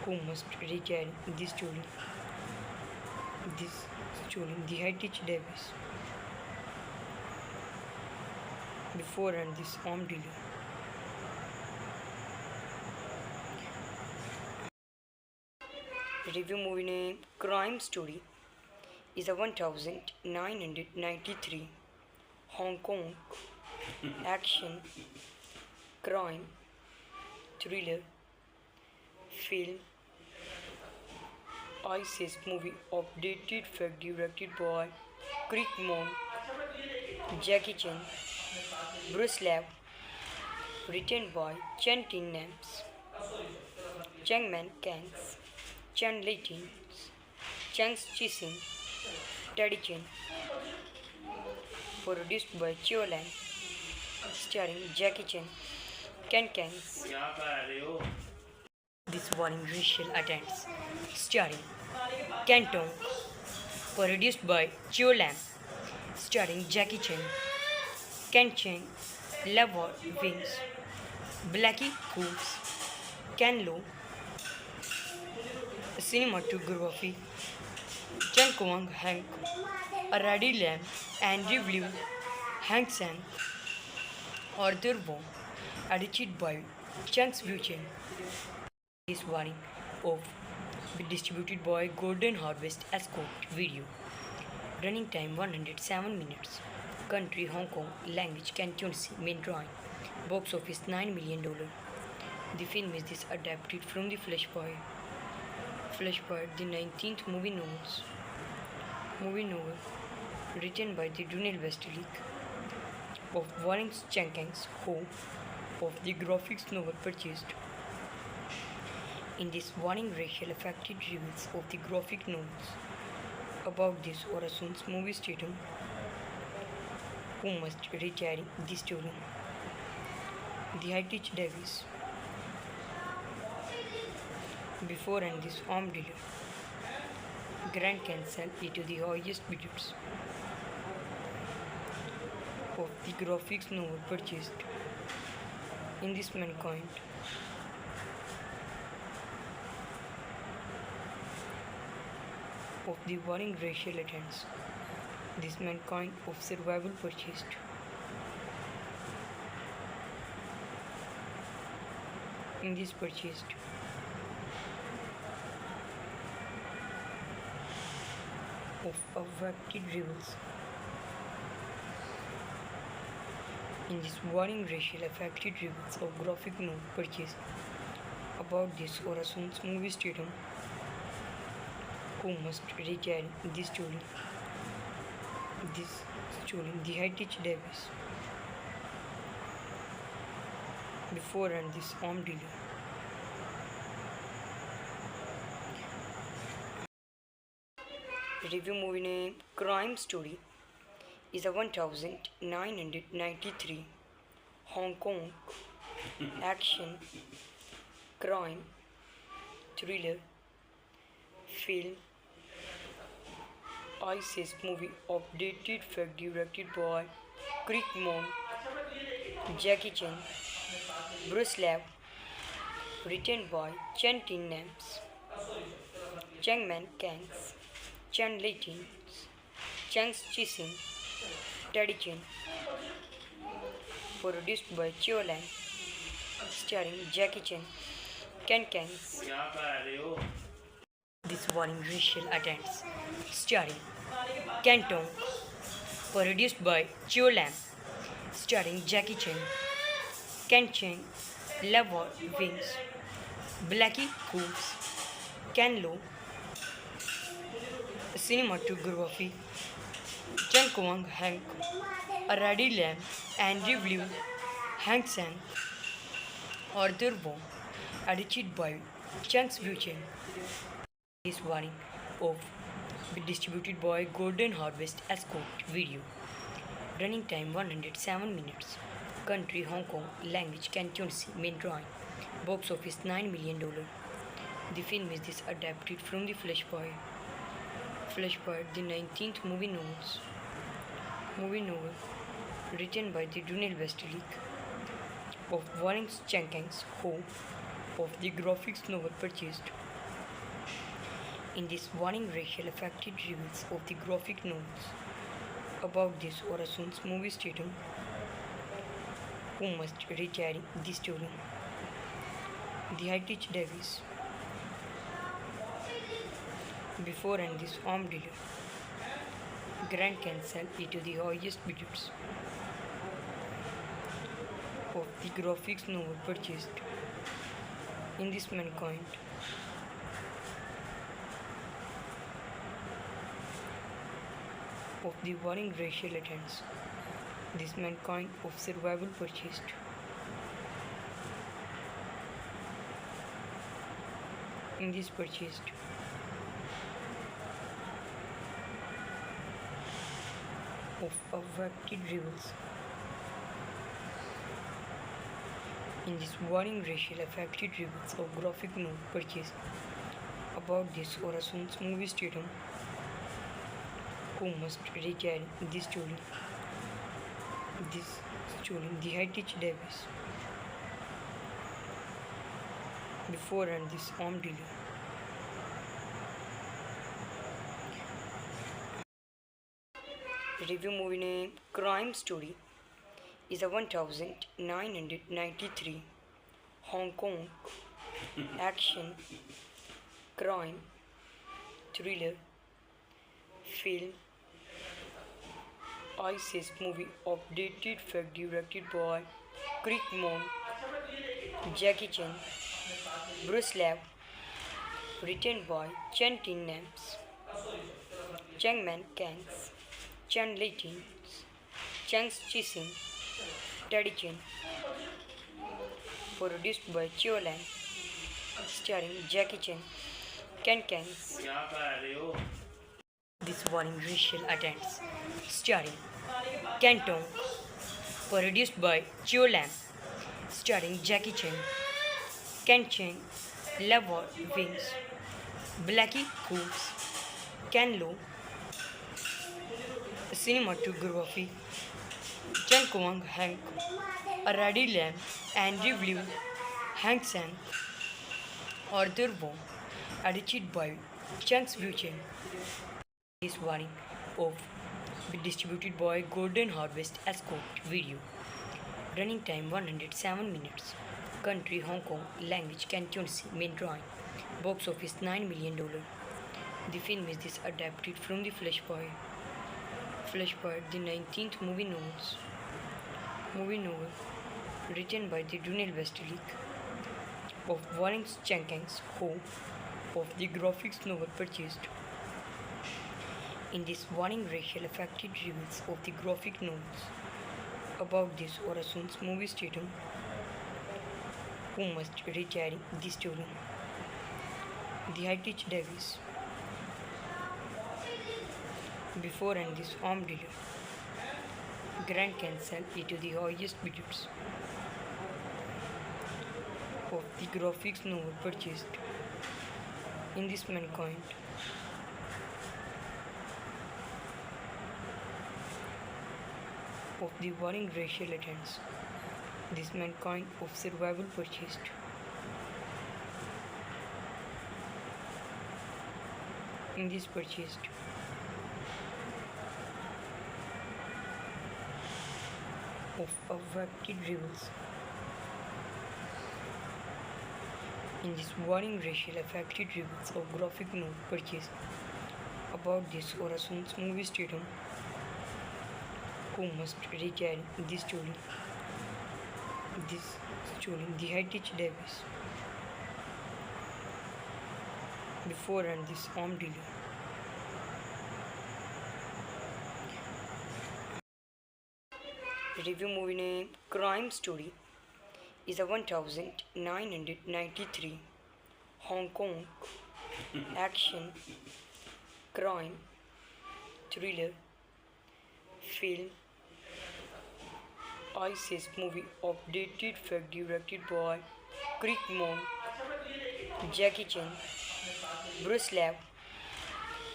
who must retire this story. The Heritage Davis. Before and this armed dealer. Review movie name Crime Story is a 1993 Hong Kong action crime thriller film ISIS movie updated fact directed by Craig Monk, Jackie Chan, Bruce Lee, written by Chen Tin Names, Chang Man Kangs, Chan Leighton, Chang Chi-sing, Teddy Chen, produced by Chio Lang, starring Jackie Chan, Ken Kangs. This warning racial attacks, starring Ken Tong, produced by Chio Lam, starring Jackie Chan, Ken Cheng, Lavor Wings, Blackie Coops, Ken Lo, cinematography, Chen Kwang Hank, Aradi Lam, Andrew Liu, Hank Sang, Arthur Wong, edited by Chang Chen. This warning of distributed by Golden Harvest Escort Video. Running time 107 minutes. Country Hong Kong. Language Cantonese. Main drawing. Box office $9 million. The film is adapted from the Flashpoint. Flashpoint, the 19th movie novel written by the Daniel Westlake of Warren Jenkins, who of the graphics novel purchased. In this warning racial affected reviews of the graphic novels about this Orason's movie statum who must retire the story. The Heritage Davis before and this arm dealer Grant can sell it to the highest bidders of the graphics novel purchased. In this Mankind of the warring racial attempts, this Mankind of survival purchased. In this purchased of affected rebels. In this warring racial affected rebels of graphic novel purchased about this Orason's movie statum who must retire this story. The Heritage Davis before and this arm dealer. Review movie name Crime Story is a 1993 Hong Kong action crime thriller film. ISIS movie updated fact directed by Craig Monk, Jackie Chan, Bruce Lee, written by Chen Tin Names, Chang Man Kangs, Chan Leighton, Chang Chi-sing, Teddy Chen, produced by Chio Lang, starring Jackie Chan, Ken Kangs. This warning racial attacks, starring Ken Tong, produced by Chio Lam, starring Jackie Chan, Ken Cheng, Lavor Wings, Blackie Coops, Ken Lo, cinematography, Chen Kwang Hank, Aradi Lam, Andrew Liu, Hank Sang, Arthur Wong, edited by Chang Chen. This warning of distributed by Golden Harvest Escort Video. Running time 107 minutes. Country Hong Kong. Language Cantonese. Main drawing. Box office $9 million. The film is adapted from the Flashpoint. Flashpoint, the 19th movie novel written by the Daniel Westlake of Warren Jenkins, who of the graphics novel purchased. In this warning racial affected reviews of the graphic novels about this Orason's movie statum who must retire the story. The Heritage Davis before and this arm dealer Grant can sell it to the highest bidders of the graphics novel purchased. In this Mankind of the warring racial attempts. This mankind of survival purchased. In this purchased of affected rebels. In this warring racial affected rebels of graphic note purchased about this Orason's movie stadium who must retire this story. The Heritage Davis. Before and this armed dealer. Review movie name Crime Story is a 1993 Hong Kong action crime thriller film ISIS movie of dated fact directed by Craig Monk, Jackie Chan, Bruce Lee, written by Chen Tin Nams, Chang Man Kangs, Chan Leighton, Chang Chi-sing, Teddy Chen, produced by Chio Lam, starring Jackie Chan, Ken Kangs. This warring racial attempts, starring Ken Tong, produced by Chio Lam, starring Jackie Chan, Ken Cheng, Lava Wings, Blackie Coops, Ken Lo, cinematography, Chen Kwang Hank, Aradi Lam, Andrew Liu, Hank Sang, Arthur Wong, edited by Chang's Chen. This warning of distributed by Golden Harvest Escort Video. Running time 107 minutes. Country Hong Kong. Language Cantonese. Main drawing. Box office $9 million. The film is this adapted from the Flashpoint. Flashpoint, the 19th movie novel written by the Daniel Westlake of Warren Jenkins, who of the graphics novel purchased. In this warning racial affected rebels of the graphic novels about this Orason's movie stadium who must retire this story. The Heritage Davis. Before and this armed dealer. Grand Cancel it to the highest bidders of the graphics novel purchased. In this mankind of the warring racial attempts. This mankind of survival purchased. In this purchased of affected rebels. In this warring racial affected rebels of graphic note purchased about this Orason's movie stadium who must retire this story. The Heritage Davis. Before and this armed dealer. Review movie name Crime Story is a 1993 Hong Kong action crime thriller film ISIS movie of dated fact directed by Craig Monk, Jackie Chan, Bruce Lee,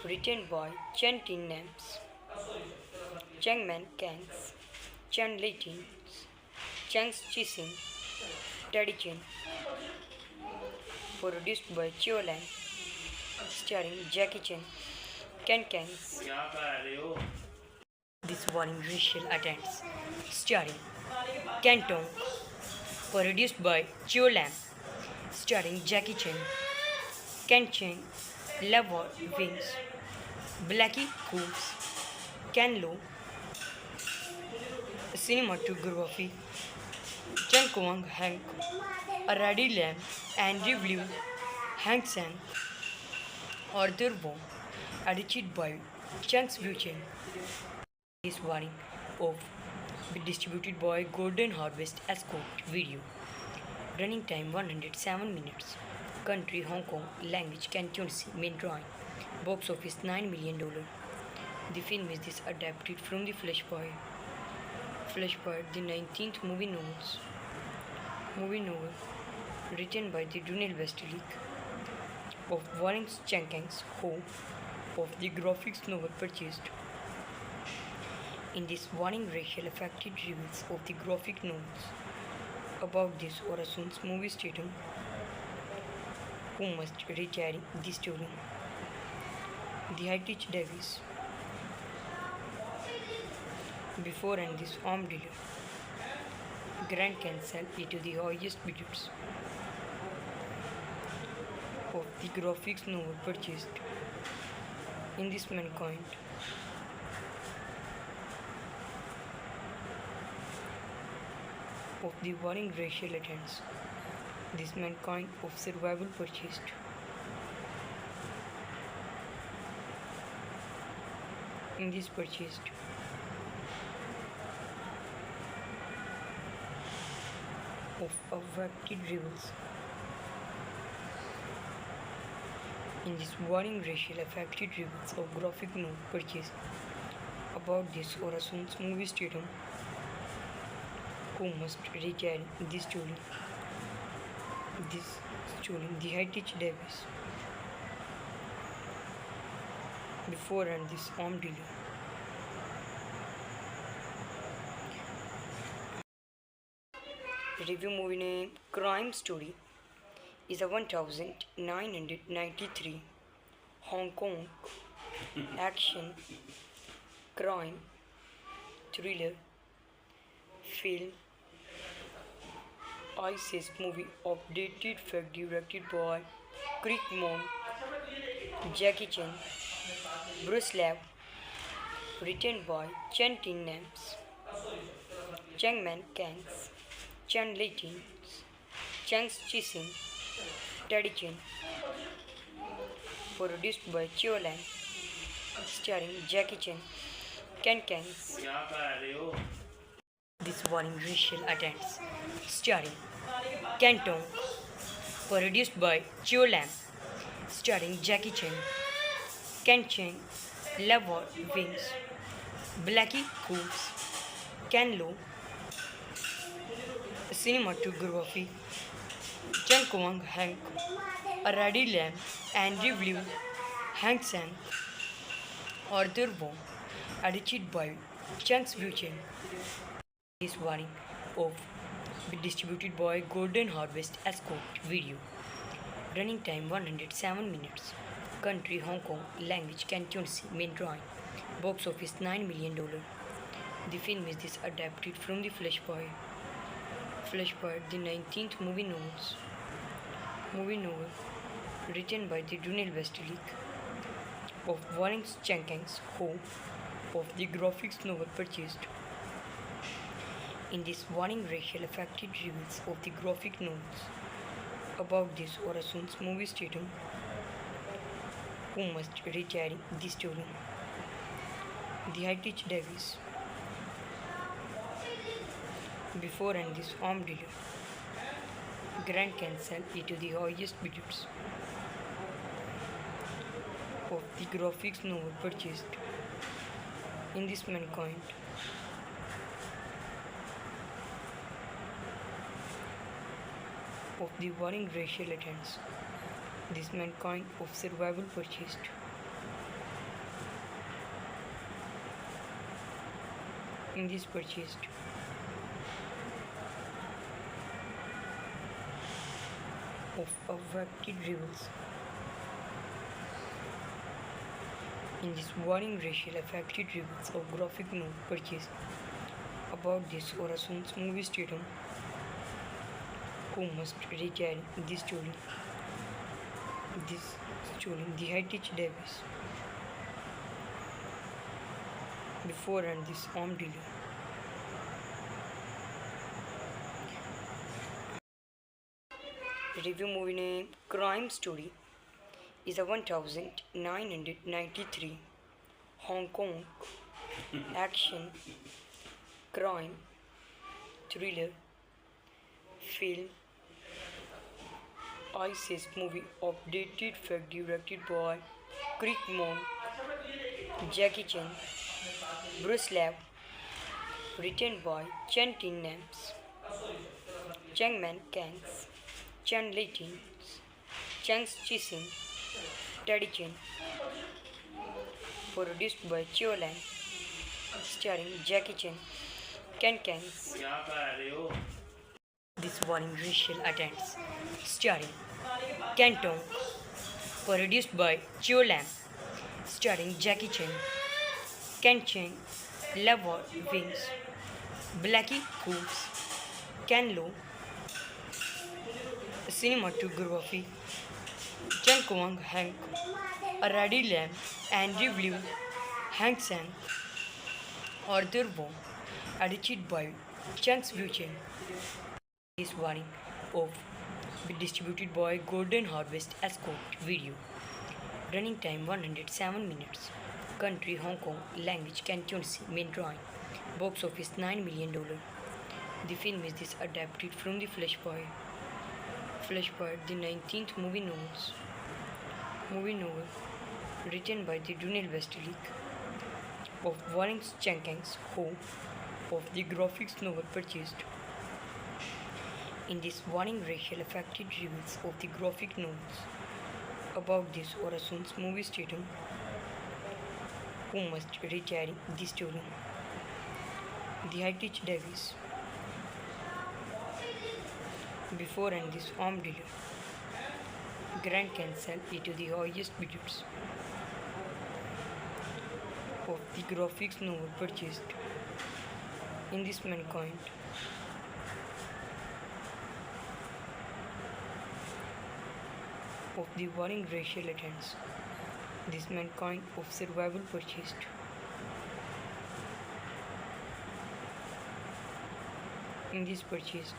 written by Chen Tin Nams, Chang Man Kangs, Chan Leighton, Chang Chi-sing, Teddy Chen, produced by Chio Lam, starring Jackie Chan, Ken Kangs. This warring racial attempts, starring Ken Tong, produced by Chio Lam, starring Jackie Chan, Ken Cheng, Lava Wings, Blackie Coops, Ken Lo, cinematography, Chen Kwang Hank, Aradi Lam, Andrew Liu, Hank Sang, Arthur Wong, edited by Chunks Buchanan is warning of distributed by Golden Harvest Escort video. Running time 107 minutes. Country Hong Kong. Language Cantonese. Main drawing. Box office $9 million. The film is adapted from the Flashpoint. Flashpoint, the 19th movie novel written by the Daniel Westlake of Warren Jenkins, who of the graphics novel purchased. In this warning racial affected reviews of the graphic novels about this Orason's movie statum who must recarry the story. The Heritage Davis before and this arm dealer. Grant can sell it to the highest bidders of the graphics novel purchased. In this Mankind of the warring racial attempts. This Mankind of survival purchased. In this purchased. Of affected rebels. In this warring racial affected rebels of graphic novel purchased about this Orason's movie statum who must recarry this story. The Heritage Davis before and this arm dealer. Review movie name Crime Story is a 1993 Hong Kong action crime thriller film ISIS movie updated fact directed by Craig Monk, Jackie Chan, Bruce Lee, written by Chen Tin Nams, Cheng Man Kangs, Chen Li Jin, Chang Chi-sing, Teddy Chen, produced by Chiu Lang, starring Jackie Chan, Ken Kangs. This warning racial attempts, starring Ken Tong, produced by Chiu Lam, starring Jackie Chan, Ken Cheng, Lavor Wings, Blackie Coops, Ken Lo, cinematography, Chen Kwang Hank, Aradi Lam, Andrew Liu, Hank Sang, Arthur Wong, edited by Chunks Buchanan. This warning of distributed by Golden Harvest Escort video. Running time 107 minutes. Country Hong Kong. Language Cantonese. Main drawing. Box office $9 million. The film is adapted from the Flashpoint. Flashpoint, the 19th movie novel written by the Daniel Westlake of Warren Jenkins, who of the graphics novel purchased. In this warning racial affected reviews of the graphic novels about this Orason's movie statum who must recarry the story. The Heritage Davis before and this arm dealer. Grant can sell it to the highest bidders of the graphics novel purchased. In this Mankind of the warring racial attempts. This Mankind of survival purchased. In this purchased. Of affected rebels. In this warring racial affected rebels of graphic novel purchased about this Orason's movie statum who must recarry this story. The Heritage Davis before and this arm dealer. Review movie name Crime Story is a 1993 Hong Kong, action, crime, thriller, film, ISIS movie of dated fact directed by Craig Monk, Jackie Chan, Bruce Lee, written by Chen Tin Nams, Chang Man Kangs, Chen Lei Tin, Chang Chi-sing, Teddy Chen, produced by Chio Lang, starring Jackie Chan, Ken Kangs. This warning racial attempts, starring Ken Tong, produced by Chio Lam, starring Jackie Chan, Ken Cheng, Lava Wings, Blackie Coops, Ken Lo, cinematography, Chen Kwang Hank, Aradi Lam, Andrew Liu, Hank Sang, Arthur Wong, edited by Chang's Future. This warning of be distributed by Golden Harvest Escort Video. Running time 107 minutes. Country Hong Kong. Language Cantonese. Main drawing. Box office $9 million. The film is adapted from the Flashpoint. Flashpoint, the 19th movie novel written by the Daniel Westlake of Warren Jenkins, who of the graphics novel purchased. In this warning racial affected reviews of the graphic novels about this Orason's movie stating who must retire the story. The Heritage Davis. Before and this armed dealer. Grant can sell it to the highest bidders of the graphics novel purchased. In this Mankind. Of the warring racial attempts. This Mankind of survival purchased. In this purchased.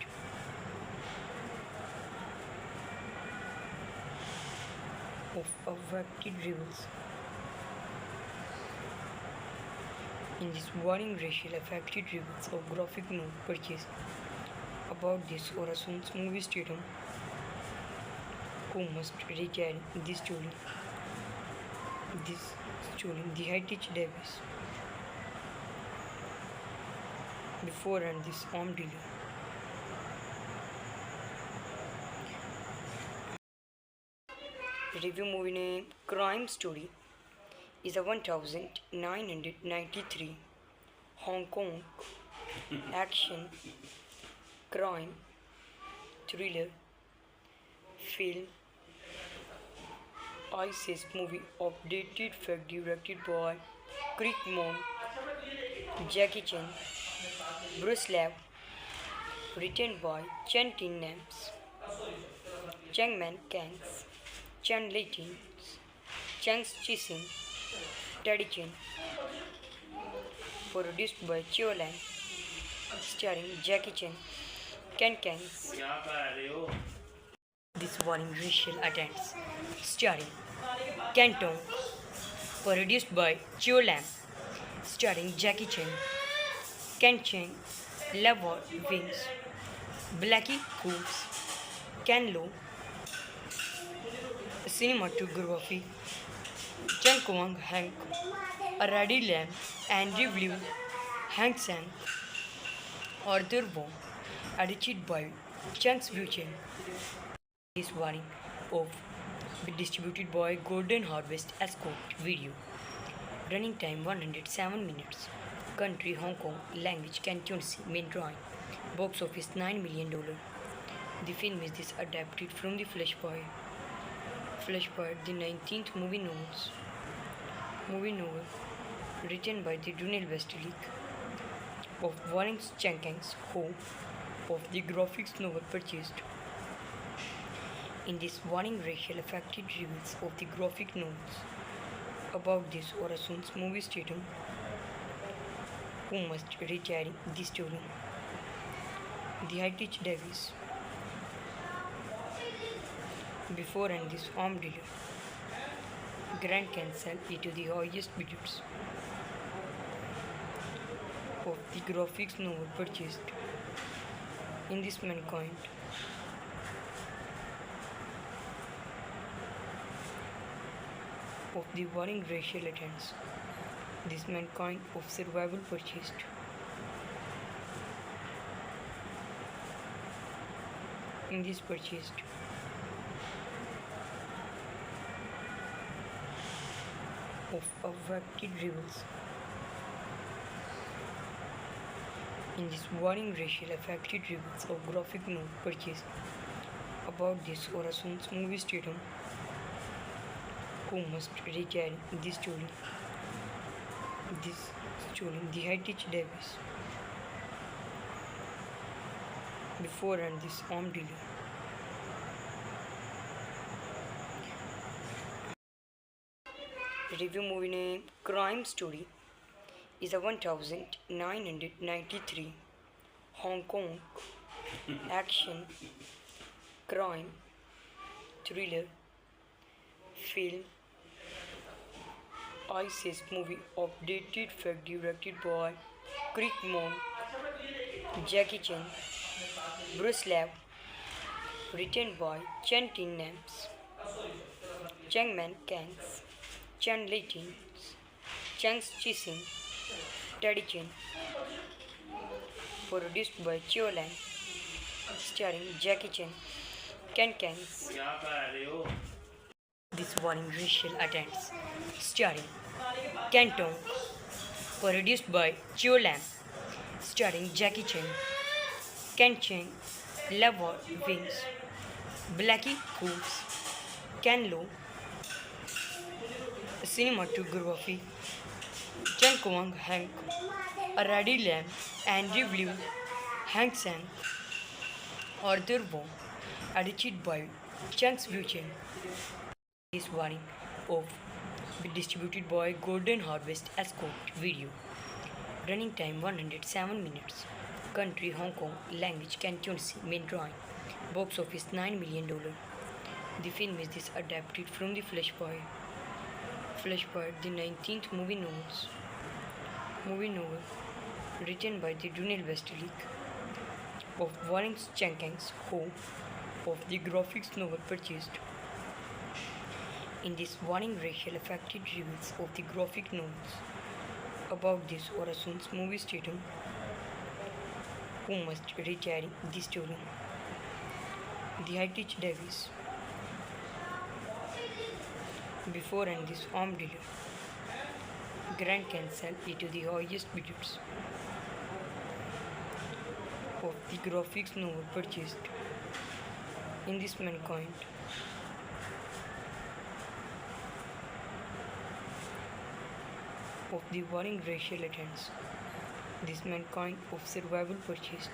Of affected rebels. In this warring racial affected rebels of graphic novel purchased about this Orason's movie statum who must retire this story. The Heritage Davis. Before and this armed dealer. Review movie name Crime Story is a 1993 Hong Kong action, crime, thriller, film, ISIS movie of dated fact directed by Craig Monk, Jackie Chan, Bruce Lee, written by Chen Tin Nams, Chang Man Kangs, Chen Lei Tin, Chang Chi-sing, Teddy Chen, produced by Chio Lang, starring Jackie Chan, Ken Kangs. This warning racial attempts, starring Ken Tong, produced by Chio Lam, starring Jackie Chan, Ken Cheng, Lava Wings, Blackie Coops, Ken Lo, cinematography, Chen Kwang Hank, Aradi Lam, Andrew Liu, Hank Sang, Arthur Wong, edited by Chang's Future. This warning of be distributed by Golden Harvest Escort Video. Running time 107 minutes. Country Hong Kong. Language Cantonese. Main drawing. Box office $9 million. The film is adapted from the Flashpoint. Flashpoint, the 19th movie novel written by the Daniel Westlake of Warren Jenkins, who of the graphics novel purchased. In this warning racial affected reviews of the graphic novels about this Orason's movie statum who must retire the story. The Heritage Davis. Before and this armed dealer. Grand Cancel to the highest bidders of the graphics novel purchased in this mankind. Of the warring racial attempts, this mankind of survival purchased. In this purchased. Of affected rebels. In this warring racial affected rebels of graphic novel purchased about this Orason's movie stadium who must retire this story. The Heritage Davis. Before and this arm delay. Review movie name Crime Story is a 1993 Hong Kong action crime thriller film ISIS movie of dated fact directed by Craig Monk, Jackie Chan, Bruce Lee, written by Chen Tin Nams, Cheng Man Kangs, Chen Lei Tin, Chang Chi-sing, Teddy Chen, produced by Chiu Lang, starring Jackie Chan, Ken Kangs. This warning racial attempts, starring Ken Tong, produced by Chiu Lam, starring Jackie Chan, Ken Cheng, Lava Wings, Blackie Coops, Ken Lo, cinematography, Chen Kwang Hank, Aradi Lam, Andrew Liu, Hank Sang, Arthur Wong, edited by Chang Chen. This warning of distributed by Golden Harvest Escort Video. Running time 107 minutes. Country Hong Kong. Language Cantonese. Main drawing. Box office $9 million. The film is adapted from the Flashpoint. Flashpoint, the 19th movie novel written by the Daniel Westlake of Warren Jenkins, who of the graphics novel purchased. In this warning racial affected reviews of the graphic novels about this Orason's movie stadium who must retire this story. The Heritage Davis. Before and this arm dealer. Grand Cancel to the highest bidders of the graphics novel purchased in this mankind. Of the warring racial attempts, this mankind of survival purchased.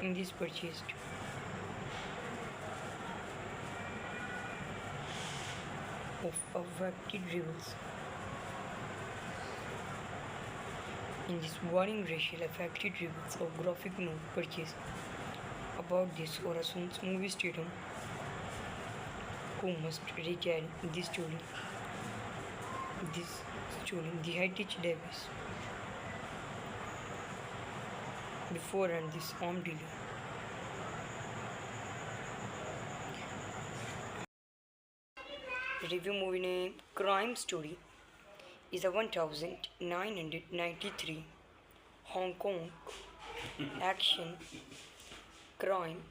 In this purchased. Of affected rebels. In this warring racial affected rebels of graphic novel purchased about this Orason's movie stadium who must retire this story. The Heritage Davis. Before and this arm dealer. Review movie name Crime Story is a 1993 Hong Kong action crime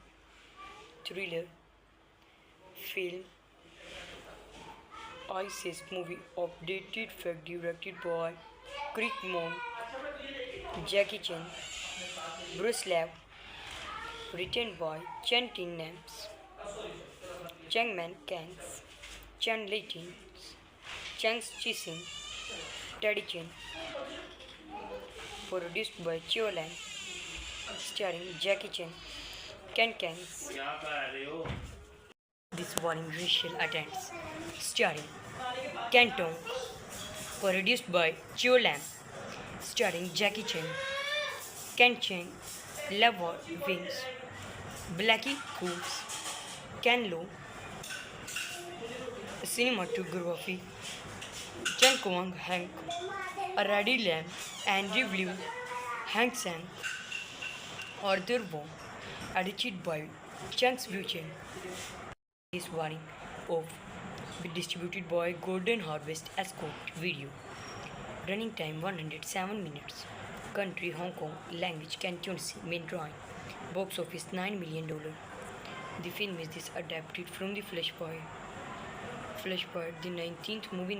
thriller film ISIS movie of dated fact directed by Craig Monk, Jackie Chan, Bruce Lee, written by Chen Tin Nams, Cheng Man Kangs, Chen Lei Tin, Chang Chi-sing, Teddy Chen, produced by Chiu Lang, starring Jackie Chan, Ken Kangs. This warning racial attempts, starring Ken Tong, produced by Chiu Lam, starring Jackie Chan, Ken Cheng, Lava Wings, Blackie Coops, Ken Lo, cinematography, Chen Kwang Hank, Aradi Lam, Andrew Liu, Hank Sang, Arthur Wong, edited by Chang Chen. This warning of be distributed by Golden Harvest Escort Video. Running time 107 minutes. Country Hong Kong. Language Cantonese. Main drawing. Box office $9 million. The film is adapted from the Flashpoint. Flashpoint, the 19th movie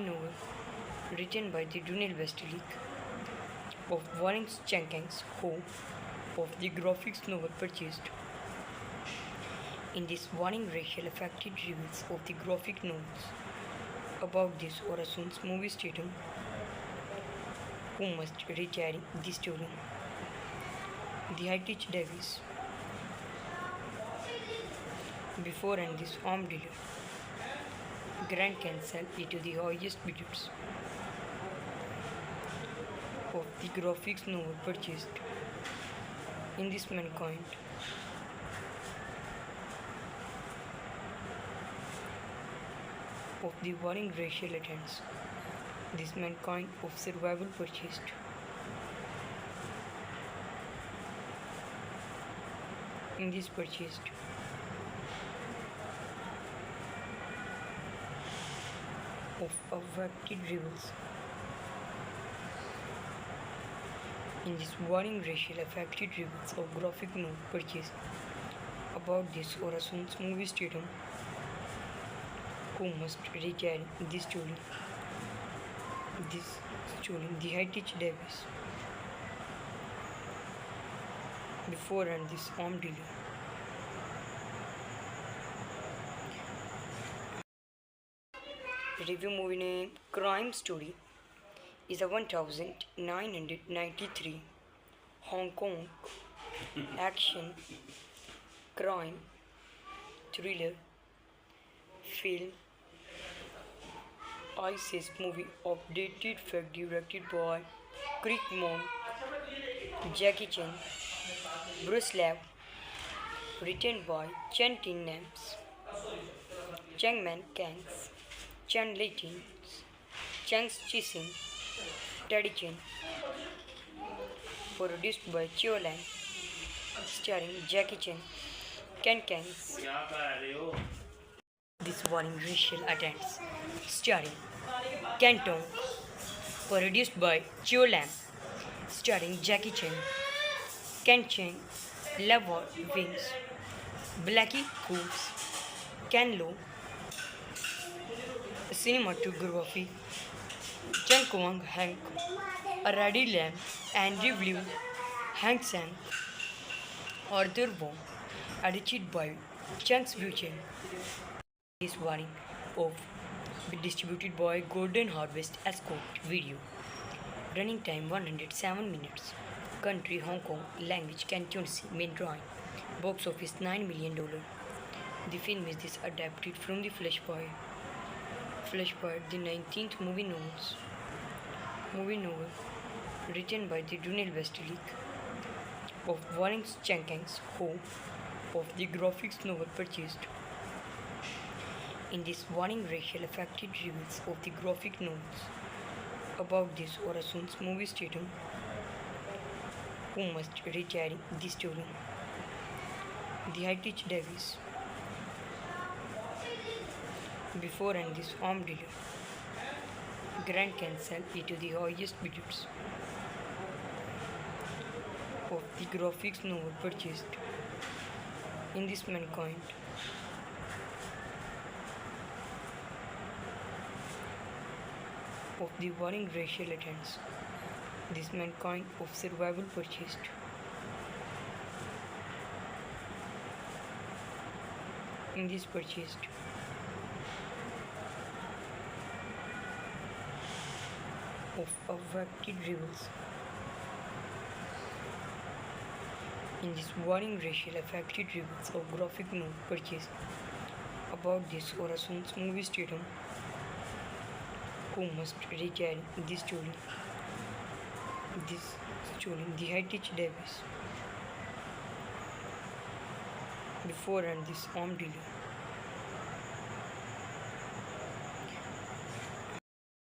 novel written by the Daniel Westlake of Warren Jenkins, who of the graphics novel purchased. In this warning, racial affected reviews of the graphic novels about this Orason's movie statum who must retire the story. The Heritage Davis before and this arm dealer Grant can sell it to the highest bidders of the graphics novel purchased. In this mankind of the warring racial attempts, this mankind of survival purchased. In this purchased of affected rebels. In this warring racial affected rebels of graphic novel purchased about this Orason's movie statum who must retire this story. The Heritage Davis before and this arm dealer. Review movie name Crime Story is a 1993 Hong Kong action crime thriller film ISIS movie of dated fact directed by Craig Monk, Jackie Chan, Bruce Lee, written by Chen Tin Nams, Chang Man Kangs, Chan Leighton, Chang Chi-sing, Teddy Chen, produced by Chio Lang, starring Jackie Chan, Ken Kangs. This warning racial attempts, starring Ken Tong, produced by Chio Lam, starring Jackie Chan, Ken Cheng, Lava Wings, Blackie Coops, Ken Lo, cinematography, Chen Kwang Hank, Aradi Lam, Andrew Liu, Hank Sang, Arthur Wong, edited by Chang Chen. This warning of be distributed by Golden Harvest Escort Video. Running time 107 minutes. Country Hong Kong. Language Cantonese. Main drawing. Box office $9 million. The film is adapted from the Flashpoint. Flashpoint, the 19th movie novel written by the Daniel Westlake of Warren Jenkins, who of the graphics novel purchased. In this warning racial affected reviews of the graphic novels about this Orason's movie statum who must retire the story. The Heritage Davis before and this arm dealer Grant can sell it to the highest bidders of the graphics novel purchased. In this mankind of the warring racial attempts, this mankind of survival purchased. In this purchased of affected rebels. In this warring racial affected rebels of graphic novel purchased about this Orason's movie statum who must retire this story. The Heritage Davis before and this arm delay.